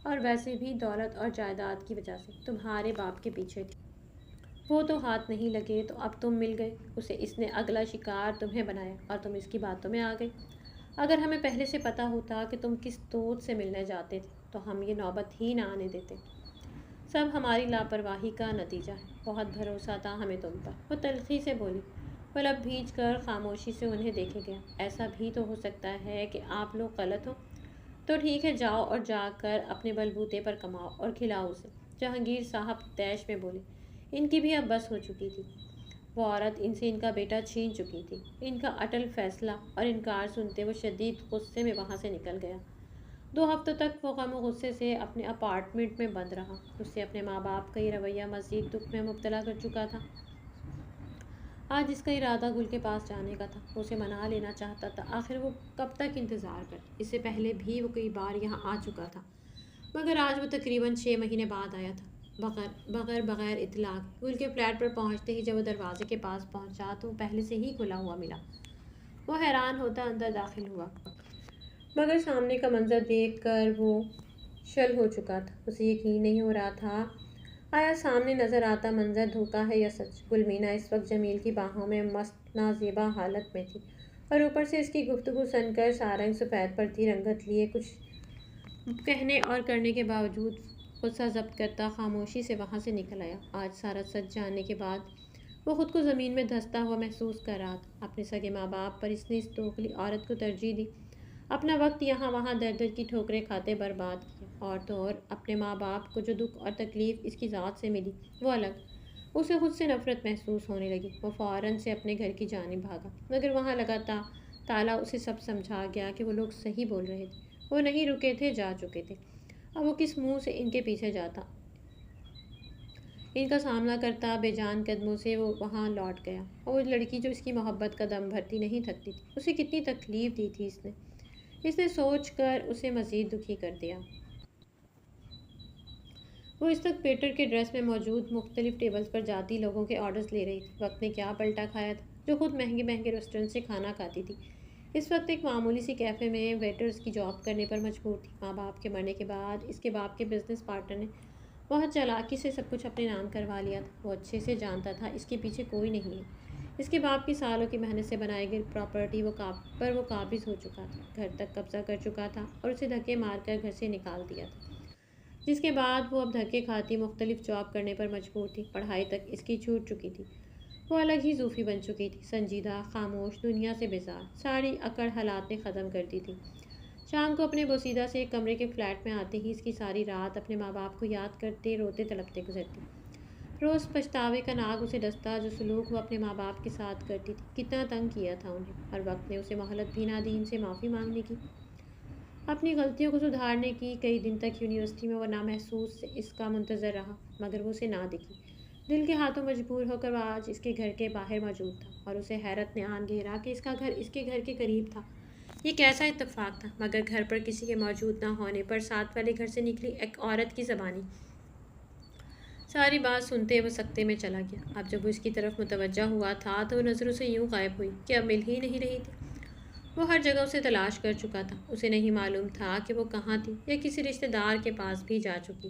اور ویسے بھی دولت اور جائیداد کی وجہ سے تمہارے باپ کے پیچھے تھی۔ وہ تو ہاتھ نہیں لگے تو اب تم مل گئے اسے۔ اس نے اگلا شکار تمہیں بنایا اور تم اس کی باتوں میں آ گئے۔ اگر ہمیں پہلے سے پتہ ہوتا کہ تم کس طوط سے ملنے جاتے تھے تو ہم یہ نوبت ہی نہ آنے دیتے۔ سب ہماری لاپرواہی کا نتیجہ ہے۔ بہت بھروسہ تھا ہمیں تم پر۔ وہ تلخی سے بولی۔ وہ لب بھیج کر خاموشی سے انہیں دیکھے گیا۔ ایسا بھی تو ہو سکتا ہے کہ آپ لوگ غلط ہو تو ٹھیک ہے، جاؤ اور جا کر اپنے بلبوتے پر کماؤ اور کھلاؤ اسے۔ جہانگیر صاحب طیش میں بولے۔ ان کی بھی اب بس ہو چکی تھی۔ وہ عورت ان سے ان کا بیٹا چھین چکی تھی۔ ان کا اٹل فیصلہ اور انکار سنتے وہ شدید غصے میں وہاں سے نکل گیا۔ 2 ہفتوں تک وہ غم و غصے سے اپنے اپارٹمنٹ میں بند رہا۔ اس سے اپنے ماں باپ کا یہ رویہ مزید دکھ میں مبتلا کر چکا تھا۔ آج اس کا ارادہ گل کے پاس جانے کا تھا۔ وہ اسے منا لینا چاہتا تھا، آخر وہ کب تک انتظار کرتی؟ اس سے پہلے بھی وہ کئی بار یہاں آ چکا تھا، مگر آج وہ تقریباً 6 مہینے بعد آیا تھا، بغیر اطلاع کے۔ گل کے فلیٹ پر پہنچتے ہی جب وہ دروازے کے پاس پہنچا تو وہ پہلے سے ہی کھلا ہوا ملا۔ وہ حیران ہوتا اندر داخل ہوا، مگر سامنے کا منظر دیکھ کر وہ شل ہو چکا تھا۔ اسے یقین نہیں ہو رہا تھا آیا سامنے نظر آتا منظر دھوکا ہے یا سچ۔ گلمینا اس وقت جمیل کی باہوں میں مست نازیبا حالت میں تھی، اور اوپر سے اس کی گفتگو سن کر سارنگ سفید پڑتی رنگت لیے کچھ کہنے اور کرنے کے باوجود غصہ ضبط کرتا خاموشی سے وہاں سے نکل آیا۔ آج سارا سچ جاننے کے بعد وہ خود کو زمین میں دھنستا ہوا محسوس کر رہا تھا۔ اپنے سگے ماں باپ پر اس نے اس دوگلی عورت کو ترجیح دی، اپنا وقت یہاں وہاں در در کی ٹھوکریں کھاتے برباد کیا، اور تو اور اپنے ماں باپ کو جو دکھ اور تکلیف اس کی ذات سے ملی وہ الگ۔ اسے خود سے نفرت محسوس ہونے لگی۔ وہ فوراً سے اپنے گھر کی جانب بھاگا، مگر وہاں لگا تالا اسے سب سمجھا گیا کہ وہ لوگ صحیح بول رہے تھے۔ وہ نہیں رکے تھے، جا چکے تھے۔ اب وہ کس منہ سے ان کے پیچھے جاتا؟ ان کا سامنا کرتا بے جان قدموں سے وہ وہاں لوٹ گیا، اور وہ لڑکی جو اس کی محبت کا دم بھرتی نہیں تھکتی تھی، اسے کتنی تکلیف دی تھی اس نے سوچ کر اسے مزید دکھی کر دیا۔ وہ اس وقت پیٹر کے ڈریس میں موجود مختلف ٹیبلز پر جاتی لوگوں کے آرڈرز لے رہی تھی۔ وقت نے کیا پلٹا کھایا تھا، جو خود مہنگے مہنگے ریسٹورنٹ سے کھانا کھاتی تھی، اس وقت ایک معمولی سی کیفے میں ویٹرز کی جاب کرنے پر مجبور تھی۔ ماں باپ کے مرنے کے بعد اس کے باپ کے بزنس پارٹنر نے بہت چالاکی سے سب کچھ اپنے نام کروا لیا تھا۔ وہ اچھے سے جانتا تھا اس کے پیچھے کوئی نہیں ہے۔ اس کے باپ کی سالوں کی محنت سے بنائی گئی پراپرٹی پر وہ قابض ہو چکا تھا، گھر تک قبضہ کر چکا تھا اور اسے دھکے مار کر گھر سے نکال دیا تھا، جس کے بعد وہ اب دھکے کھاتی مختلف جاب کرنے پر مجبور تھی۔ پڑھائی تک اس کی چھوٹ چکی تھی۔ وہ الگ ہی زوفی بن چکی تھی، سنجیدہ، خاموش، دنیا سے بیزار۔ ساری اکڑ حالات نے ختم کر دی تھی۔ شام کو اپنے بوسیدہ سے ایک کمرے کے فلیٹ میں آتے ہی اس کی ساری رات اپنے ماں باپ کو یاد کرتے روتے تڑپتے گزرتی۔ روز پچھتاوے کا ناگ اسے ڈستا، جو سلوک وہ اپنے ماں باپ کے ساتھ کرتی تھی، کتنا تنگ کیا تھا انہیں۔ ہر وقت نے اسے مہلت بھی نہ دی ان سے معافی مانگنے کی، اپنی غلطیوں کو سدھارنے کی۔ کئی دن تک یونیورسٹی میں وہ نامحسوس سے اس کا منتظر رہا، مگر وہ اسے نہ دکھی۔ دل کے ہاتھوں مجبور ہو کر وہ آج اس کے گھر کے باہر موجود تھا، اور اسے حیرت نے آن گھیرا کہ اس کا گھر اس کے گھر کے قریب تھا۔ یہ کیسا اتفاق تھا؟ مگر گھر پر کسی کے موجود نہ ہونے پر ساتھ والے گھر سے نکلی ایک عورت کی زبانی۔ ساری بات سنتے وہ سکتے میں چلا گیا۔ اب جب وہ اس کی طرف متوجہ ہوا تھا تو وہ نظروں سے یوں غائب ہوئی کہ اب مل ہی نہیں رہی تھی۔ وہ ہر جگہ اسے تلاش کر چکا تھا، اسے نہیں معلوم تھا کہ وہ کہاں تھی، یا کسی رشتہ دار کے پاس بھی جا چکی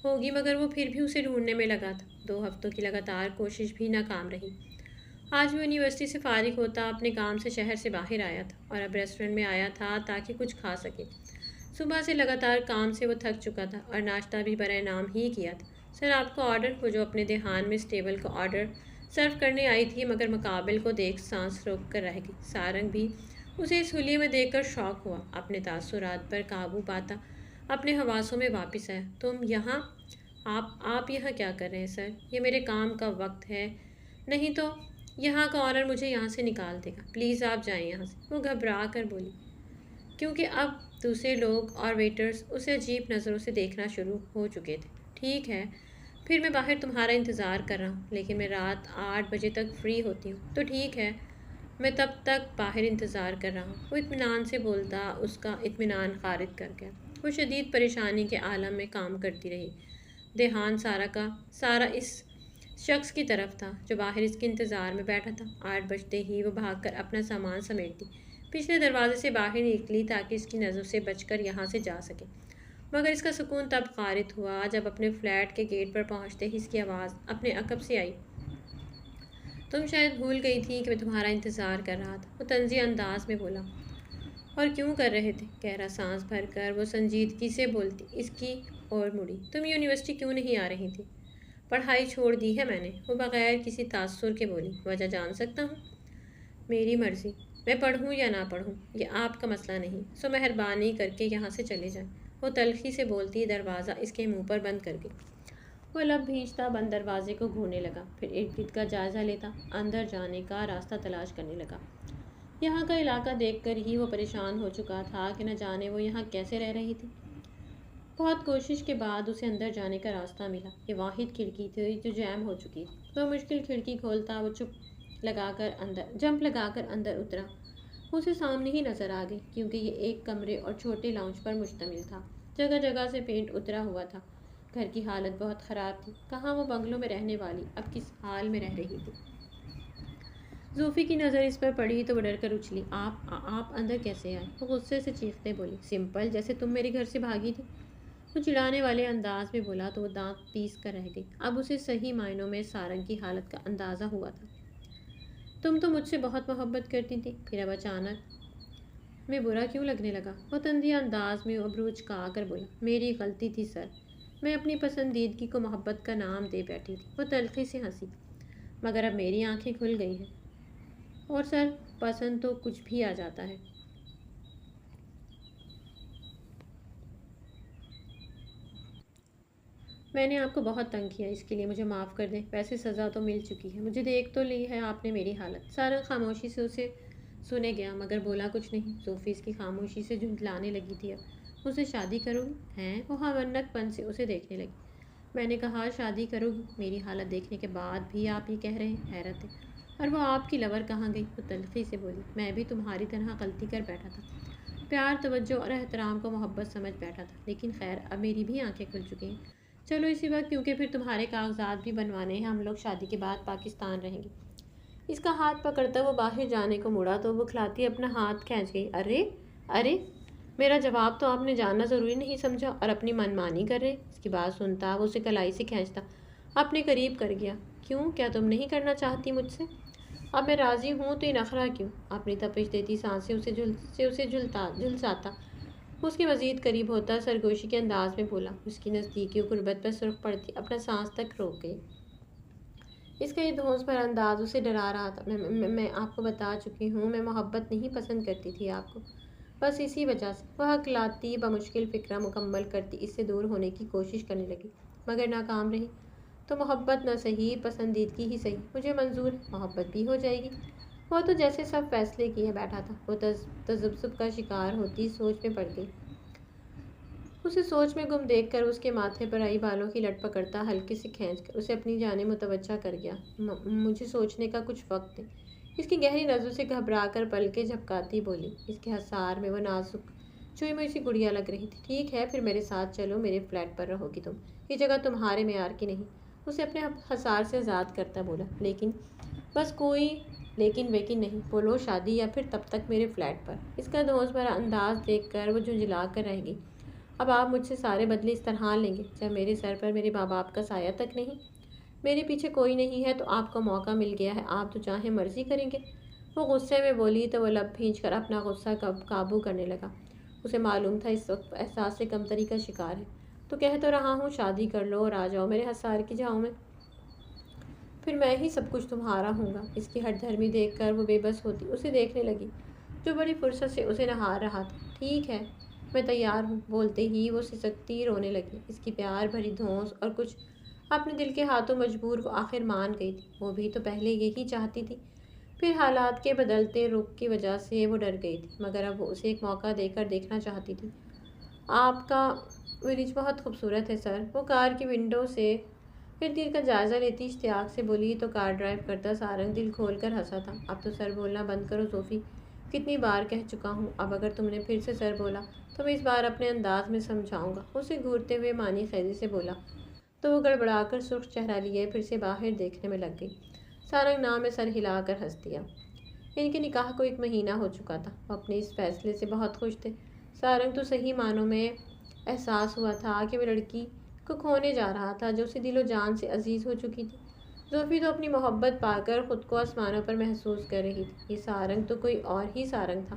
ہوگی، مگر وہ پھر بھی اسے ڈھونڈنے میں لگا تھا۔ 2 ہفتوں کی لگاتار کوشش بھی ناکام رہی۔ آج وہ یونیورسٹی سے فارغ ہوتا اپنے کام سے شہر سے باہر آیا تھا اور اب ریسٹورنٹ میں آیا تھا تاکہ کچھ کھا سکے۔ صبح سے لگاتار کام سے وہ تھک چکا تھا اور ناشتہ بھی برائے نام ہی کیا تھا۔ سر آپ کو آرڈر، وہ جو اپنے دھیان میں اس ٹیبل کو آرڈر سرو کرنے آئی تھی مگر مقابل کو دیکھ سانس روک کر رہ گئی۔ سارنگ بھی اسے اس حلیے میں دیکھ کر شاک ہوا، اپنے تاثرات پر قابو پاتا اپنے حواسوں میں واپس آیا۔ تم یہاں؟ آپ یہاں کیا کر رہے ہیں سر؟ یہ میرے کام کا وقت ہے، نہیں تو یہاں کا آنر مجھے یہاں سے نکال دے گا۔ پلیز آپ جائیں یہاں سے، وہ گھبرا کر بولی، کیونکہ اب دوسرے لوگ اور ویٹرز اسے عجیب نظروں سے دیکھنا شروع ہو چکے تھے۔ ٹھیک ہے، پھر میں باہر تمہارا انتظار کر رہا ہوں، لیکن میں رات 8 بجے تک فری ہوتی ہوں۔ تو ٹھیک ہے، میں تب تک باہر انتظار کر رہا ہوں۔ وہ اطمینان سے بولتا اس کا اطمینان خارج کر گیا۔ وہ شدید پریشانی کے عالم میں کام کرتی رہی۔ دھیان سارا اس شخص کی طرف تھا جو باہر اس کے انتظار میں بیٹھا تھا۔ 8 بجتے ہی وہ بھاگ کر اپنا سامان سمیٹتی پچھلے دروازے سے باہر نکلی تاکہ اس کی نظروں سے بچ کر یہاں سے جا سکے، مگر اس کا سکون تب غارت ہوا جب اپنے فلیٹ کے گیٹ پر پہنچتے ہی اس کی آواز اپنے عقب سے آئی۔ تم شاید بھول گئی تھی کہ میں تمہارا انتظار کر رہا تھا، وہ طنزی انداز میں بولا۔ اور کیوں کر رہے تھے؟ گہرا سانس بھر کر وہ سنجیدگی سے بولتی اس کی اور مڑی۔ تم یونیورسٹی کیوں نہیں آ رہی تھی؟ پڑھائی چھوڑ دی ہے میں نے، وہ بغیر کسی تاثر کے بولی۔ وجہ جان سکتا ہوں؟ میری مرضی، میں پڑھوں یا نہ پڑھوں یہ آپ کا مسئلہ نہیں، سو مہربانی کر کے یہاں سے چلے جائیں، وہ تلخی سے بولتی دروازہ اس کے منہ پر بند کر گئی۔ وہ لب بھیجتا بند دروازے کو گھورنے لگا، پھر ارد گرد کا جائزہ لیتا اندر جانے کا راستہ تلاش کرنے لگا۔ یہاں کا علاقہ دیکھ کر ہی وہ پریشان ہو چکا تھا کہ نہ جانے وہ یہاں کیسے رہ رہی تھی۔ بہت کوشش کے بعد اسے اندر جانے کا راستہ ملا۔ یہ واحد کھڑکی تھی جو جیم ہو چکی تھی۔ وہ مشکل کھڑکی کھولتا وہ جمپ لگا کر اندر اترا۔ اسے سامنے ہی نظر آ گئی کیونکہ یہ ایک کمرے اور چھوٹے لاؤنج پر مشتمل تھا۔ جگہ جگہ سے پینٹ اترا ہوا تھا۔ گھر کی حالت بہت خراب تھی۔ کہاں وہ بنگلوں میں رہنے والی اب کس حال میں رہ رہی تھی؟ زوفی کی نظر اس پر پڑی تو وہ ڈر کر اچھلی۔ آپ اندر کیسے آئے؟ وہ غصے سے چیختے بولی۔ سمپل، جیسے تم میرے گھر سے بھاگی تھی، وہ چڑھانے والے انداز میں بولا تو وہ دانت پیس کر رہ گئی۔ اب اسے صحیح معنوں میں سارنگ کی حالت کا اندازہ ہوا تھا۔ تم تو مجھ سے بہت محبت کرتی تھی، پھر اب اچانک میں برا کیوں لگنے لگا؟ وہ تندی انداز میں ابروج کا کر بولا۔ میری غلطی تھی سر، میں اپنی پسندیدگی کو محبت کا نام دے بیٹھی تھی۔ وہ تلخی سے ہنسی، مگر اب میری آنکھیں کھل گئی ہیں اور سر پسند تو کچھ بھی آ جاتا ہے۔ میں نے آپ کو بہت تنگ کیا، اس کے لیے مجھے معاف کر دیں۔ ویسے سزا تو مل چکی ہے، مجھے دیکھ تو لی ہے آپ نے میری حالت۔ سارنگ خاموشی سے اسے سنے گیا مگر بولا کچھ نہیں۔ صوفی اس کی خاموشی سے جھنجھلانے لگی تھی۔ اب اسے شادی کرو گی؟ ہیں؟ وہ ہمنک پن سے اسے دیکھنے لگی۔ میں نے کہا شادی کرو گی؟ میری حالت دیکھنے کے بعد بھی آپ یہ کہہ رہے ہیں؟ حیرت ہے۔ اور وہ آپ کی لور کہاں گئی؟ وہ تلخی سے بولی۔ میں بھی تمہاری طرح غلطی کر بیٹھا تھا، پیار، توجہ اور احترام کو محبت سمجھ بیٹھا تھا، لیکن خیر اب میری بھی آنکھیں کھل چکی ہیں۔ چلو اسی وقت، کیونکہ پھر تمہارے کاغذات بھی بنوانے ہیں، ہم لوگ شادی کے بعد پاکستان رہیں گے۔ اس کا ہاتھ پکڑتا وہ باہر جانے کو مڑا تو وہ کھلاتی اپنا ہاتھ کھینچ گئی۔ ارے میرا جواب تو آپ نے جاننا ضروری نہیں سمجھا اور اپنی منمانی کر رہے؟ اس کی بات سنتا وہ اسے کلائی سے کھینچتا اپنے قریب کر گیا۔ کیوں؟ کیا تم نہیں کرنا چاہتی مجھ سے؟ اب میں راضی ہوں تو یہ نخرہ کیوں؟ اپنی تپش دیتی سانسیں اسے جھلساتا اس کے مزید قریب ہوتا سرگوشی کے انداز میں بولا۔ اس کی نزدیکی و قربت پر سرخ پڑتی اپنا سانس تک روک گئی۔ اس کا یہ دھونس بھرا انداز اسے ڈرا رہا تھا۔ میں آپ کو بتا چکی ہوں، میں محبت نہیں پسند کرتی تھی آپ کو، بس اسی وجہ سے۔ وہ ہکلاتی بمشکل فکرہ مکمل کرتی اس سے دور ہونے کی کوشش کرنے لگی مگر ناکام رہی۔ تو محبت نہ صحیح، پسندیدگی ہی صحیح، مجھے منظور ہے، محبت بھی ہو جائے گی۔ وہ تو جیسے سب فیصلے کیے بیٹھا تھا۔ وہ تذبذب کا شکار ہوتی سوچ میں پڑ گئی۔ اسے سوچ میں گم دیکھ کر اس کے ماتھے پر آئی بالوں کی لٹ پکڑتا ہلکے سے کھینچ کر اسے اپنی جانب متوجہ کر گیا۔ مجھے سوچنے کا کچھ وقت دیں، اس کی گہری نظروں سے گھبرا کر پلکیں جھپکاتی بولی۔ اس کے حصار میں وہ نازک چوئی موئی سی گڑیا لگ رہی تھی۔ ٹھیک ہے، پھر میرے ساتھ چلو، میرے فلیٹ پر رہو گی تم، یہ جگہ تمہارے معیار کی نہیں، اسے اپنے حصار سے آزاد کرتا بولا۔ لیکن بس کوئی لیکن ویکن نہیں، بولو شادی یا پھر تب تک میرے فلیٹ پر۔ اس کا دھونس بھرا انداز دیکھ کر وہ جھنجھلا کر رہ گئی۔ اب آپ مجھ سے سارے بدلے اس طرح لیں گے جب میرے سر پر میرے ماں باپ کا سایہ تک نہیں؟ میرے پیچھے کوئی نہیں ہے تو آپ کو موقع مل گیا ہے، آپ تو چاہیں مرضی کریں گے۔ وہ غصے میں بولی تو وہ لب بھینچ کر اپنا غصہ قابو کرنے لگا۔ اسے معلوم تھا اس وقت احساس سے کمتری کا شکار ہے۔ تو کہہ تو رہا ہوں شادی کر لو اور آ جاؤ میرے حصار کی جاؤں میں، پھر میں ہی سب کچھ تمہارا ہوں گا۔ اس کی ہٹ دھرمی دیکھ کر وہ بے بس ہوتی اسے دیکھنے لگی، جو بڑی فرصت سے اسے نہار رہا تھا۔ ٹھیک ہے، میں تیار ہوں، بولتے ہی وہ سسکتی رونے لگی۔ اس کی پیار بھری دھونس اور کچھ اپنے دل کے ہاتھوں مجبور وہ آخر مان گئی تھی۔ وہ بھی تو پہلے یہی چاہتی تھی، پھر حالات کے بدلتے رخ کی وجہ سے وہ ڈر گئی تھی، مگر اب وہ اسے ایک موقع دے کر دیکھنا چاہتی تھی۔ آپ کا ولیج بہت خوبصورت ہے سر، وہ کار کی ونڈو سے ارد گرد کا جائزہ لیتی اشتیاق سے بولی تو کار ڈرائیو کرتا سارنگ دل کھول کر ہنسا تھا۔ اب تو سر بولنا بند کرو زوفی، کتنی بار کہہ چکا ہوں، اب اگر تم نے پھر سے سر بولا تو میں اس بار اپنے انداز میں سمجھاؤں گا، اسے گھورتے ہوئے معنی خیزی سے بولا تو وہ گڑبڑا کر سرخ چہرہ لیے پھر سے باہر دیکھنے میں لگ گئی۔ سارنگ نام میں سر ہلا کر ہنس دیا۔ ان کے نکاح کو 1 مہینہ ہو چکا تھا، وہ اپنے اس فیصلے سے بہت خوش تھے۔ سارنگ تو صحیح معنوں میں احساس ہوا تھا کہ وہ لڑکی کو کھونے جا رہا تھا جو اسے دل و جان سے عزیز ہو چکی تھی۔ زوفی تو اپنی محبت پا کر خود کو آسمانوں پر محسوس کر رہی تھی۔ یہ سارنگ تو کوئی اور ہی سارنگ تھا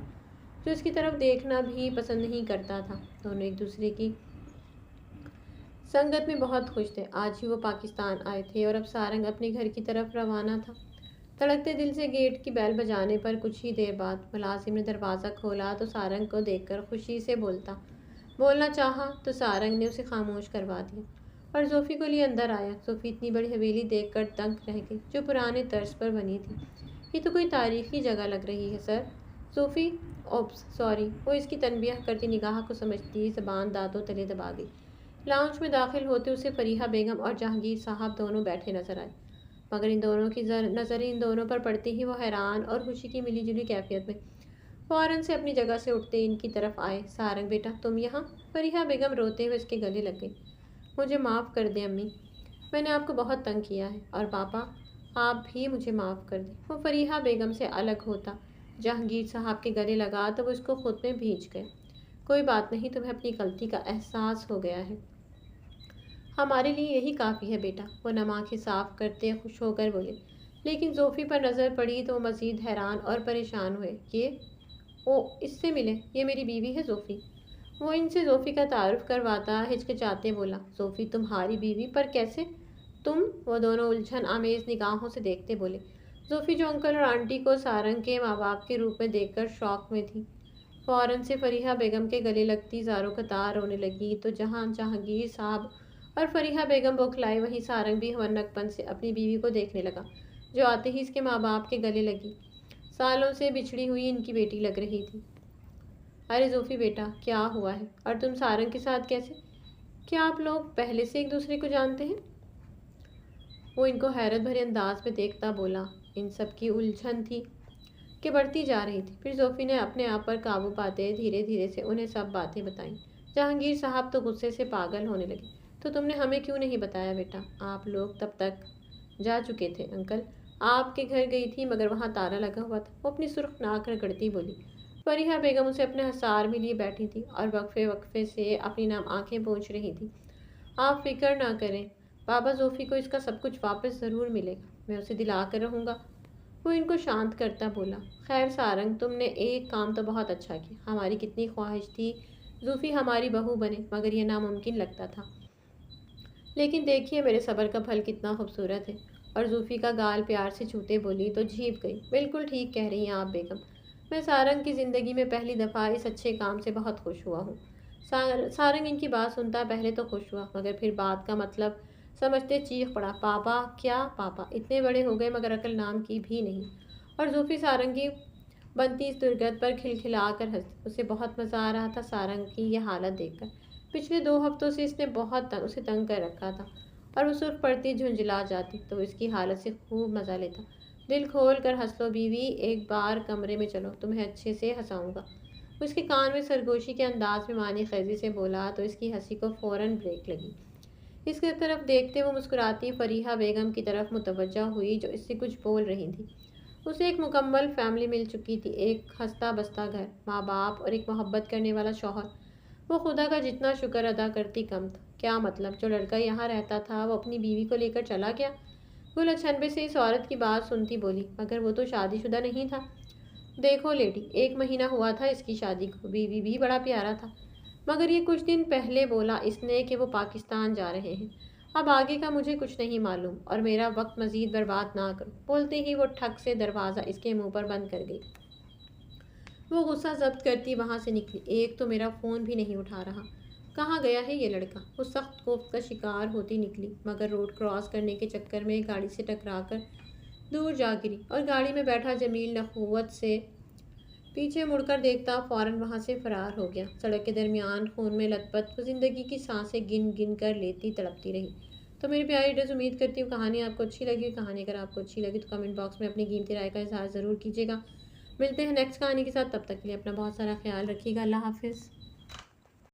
جو اس کی طرف دیکھنا بھی پسند نہیں کرتا تھا۔ دونوں ایک دوسرے کی سنگت میں بہت خوش تھے۔ آج ہی وہ پاکستان آئے تھے اور اب سارنگ اپنے گھر کی طرف روانہ تھا۔ دھڑکتے دل سے گیٹ کی بیل بجانے پر کچھ ہی دیر بعد ملازم نے دروازہ کھولا تو سارنگ کو دیکھ کر خوشی سے بولنا چاہا تو سارنگ نے اسے خاموش کروا دیا اور زوفی کو لیے اندر آیا۔ زوفی اتنی بڑی حویلی دیکھ کر دنگ رہ گئی جو پرانے طرز پر بنی تھی۔ یہ تو کوئی تاریخی جگہ لگ رہی ہے سر۔ زوفی اوپس سوری، وہ اس کی تنبیہ کرتی نگاہ کو سمجھتی زبان دانتوں تلے دبا گئی۔ لاؤنج میں داخل ہوتے اسے فریحہ بیگم اور جہانگیر صاحب دونوں بیٹھے نظر آئے، مگر ان دونوں کی نظریں ان دونوں پر پڑتے ہی وہ حیران اور خوشی کی ملی جلی کیفیت میں فوراً سے اپنی جگہ سے اٹھتے ان کی طرف آئے۔ سارنگ بیٹا تم یہاں؟ فریحہ بیگم روتے ہوئے اس کے گلے لگ گئی۔ مجھے معاف کر دیں امی، میں نے آپ کو بہت تنگ کیا ہے، اور پاپا آپ بھی مجھے معاف کر دیں۔ وہ فریحہ بیگم سے الگ ہوتا جہانگیر صاحب کے گلے لگا تو وہ اس کو خود میں بھیج گیا۔ کوئی بات نہیں، تمہیں اپنی غلطی کا احساس ہو گیا ہے، ہمارے لیے یہی کافی ہے بیٹا، وہ نم آنکھیں صاف کرتے خوش ہو کر بولے۔ لیکن زوفی پر نظر پڑی تو وہ مزید حیران اور پریشان ہوئے۔ اس سے ملے، یہ میری بیوی ہے زوفی۔ وہ ان سے زوفی کا تعارف کرواتا ہچکچاتے بولا۔ زوفی تمہاری بیوی، پر کیسے تم؟ وہ دونوں الجھن آمیز نگاہوں سے دیکھتے بولے۔ زوفی جو انکل اور آنٹی کو سارنگ کے ماں باپ کے روپ میں دیکھ کر شوق میں تھی، فوراً سے فریحہ بیگم کے گلے لگتی زاروں قطار رونے لگی تو جہاں جہانگیر صاحب اور فریحہ بیگم بوکھلائے وہیں سارنگ بھی ہونک پن سے اپنی بیوی کو دیکھنے لگا جو آتے ہی اس کے ماں باپ کے گلے لگی۔ سالوں سے بچھڑی ہوئی ان کی بیٹی لگ رہی تھی۔ ارے زوفی بیٹا کیا ہوا ہے، اور تم سارنگ کے ساتھ کیسے؟ کیا آپ لوگ پہلے سے ایک دوسرے کو جانتے ہیں؟ وہ ان کو حیرت بھرے انداز میں دیکھتا بولا۔ ان سب کی الجھن تھی کہ بڑھتی جا رہی تھی۔ پھر زوفی نے اپنے آپ پر قابو پاتے دھیرے دھیرے سے انہیں سب باتیں بتائیں۔ جہانگیر صاحب تو غصے سے پاگل ہونے لگے۔ تو تم نے ہمیں کیوں نہیں بتایا بیٹا؟ آپ لوگ تب تک جا چکے تھے، انکل آپ کے گھر گئی تھی مگر وہاں تالا لگا ہوا تھا، وہ اپنی سرخ ناک رگڑتی بولی۔ فریحہ بیگم اسے اپنے حصار میں لیے بیٹھی تھی اور وقفے وقفے سے اپنی نم آنکھیں پوچھ رہی تھی۔ آپ فکر نہ کریں بابا، زوفی کو اس کا سب کچھ واپس ضرور ملے گا، میں اسے دلا کر رہوں گا، وہ ان کو شانت کرتا بولا۔ خیر سارنگ، تم نے ایک کام تو بہت اچھا کیا، ہماری کتنی خواہش تھی زوفی ہماری بہو بنے، مگر یہ ناممکن لگتا تھا، لیکن دیکھیے میرے صبر کا پھل کتنا خوبصورت ہے۔ اور زوفی کا گال پیار سے چھوتے بولی تو جھیپ گئی۔ بالکل ٹھیک کہہ رہی ہیں آپ بیگم، میں سارنگ کی زندگی میں پہلی دفعہ اس اچھے کام سے بہت خوش ہوا ہوں۔ سارنگ ان کی بات سنتا پہلے تو خوش ہوا، مگر پھر بات کا مطلب سمجھتے چیخ پڑا۔ پاپا؟ کیا پاپا؟ اتنے بڑے ہو گئے مگر عقل نام کی بھی نہیں۔ اور زوفی سارنگ کی بنتی اس درگت پر کھلکھلا کر ہنسی۔ اسے بہت مزہ آ رہا تھا سارنگ کی یہ حالت دیکھ کر۔ پچھلے 2 ہفتوں سے اس نے بہت اسے تنگ کر رکھا تھا، اور وہ سرخ پڑتی جھنجھلا جاتی تو اس کی حالت سے خوب مزہ لیتا۔ دل کھول کر ہنس لو بیوی، ایک بار کمرے میں چلو، تمہیں اچھے سے ہنساؤں گا، وہ اس کے کان میں سرگوشی کے انداز میں معنی خیزی سے بولا تو اس کی ہنسی کو فوراً بریک لگی۔ اس کی طرف دیکھتے وہ مسکراتی فریحہ بیگم کی طرف متوجہ ہوئی جو اس سے کچھ بول رہی تھی۔ اسے ایک مکمل فیملی مل چکی تھی، ایک ہنستا بستا گھر، ماں باپ اور ایک محبت کرنے والا شوہر۔ وہ خدا کا جتنا شکر ادا کرتی کم تھا۔ کیا مطلب جو لڑکا یہاں رہتا تھا وہ اپنی بیوی کو لے کر چلا گیا؟ گل اچھنبے سے اس عورت کی بات سنتی بولی، مگر وہ تو شادی شدہ نہیں تھا۔ دیکھو لیڈی، 1 مہینہ ہوا تھا اس کی شادی کو، بیوی بھی بڑا پیارا تھا، مگر یہ کچھ دن پہلے بولا اس نے کہ وہ پاکستان جا رہے ہیں۔ اب آگے کا مجھے کچھ نہیں معلوم، اور میرا وقت مزید برباد نہ کرو۔ بولتے ہی وہ ٹھک سے دروازہ اس کے منہ پر بند کر گئی۔ وہ غصہ ضبط کرتی وہاں سے نکلی۔ ایک تو میرا فون بھی نہیں اٹھا رہا، کہاں گیا ہے یہ لڑکا؟ وہ سخت خوف کا شکار ہوتی نکلی، مگر روڈ کراس کرنے کے چکر میں گاڑی سے ٹکرا کر دور جا گری، اور گاڑی میں بیٹھا جمیل نخوت سے پیچھے مڑ کر دیکھتا فوراً وہاں سے فرار ہو گیا۔ سڑک کے درمیان خون میں لت پت وہ زندگی کی سانسیں گن گن کر لیتی تڑپتی رہی۔ تو میری پیاری ڈرز، امید کرتی ہوں کہانی آپ کو اچھی لگی۔ کہانی اگر آپ کو اچھی لگی تو کمنٹ باکس میں اپنی قیمتی رائے کا اظہار ضرور کیجیے گا۔ ملتے ہیں نیکسٹ کہانی کے ساتھ، تب تک کے لیے اپنا بہت سارا خیال رکھیے گا۔ اللہ حافظ۔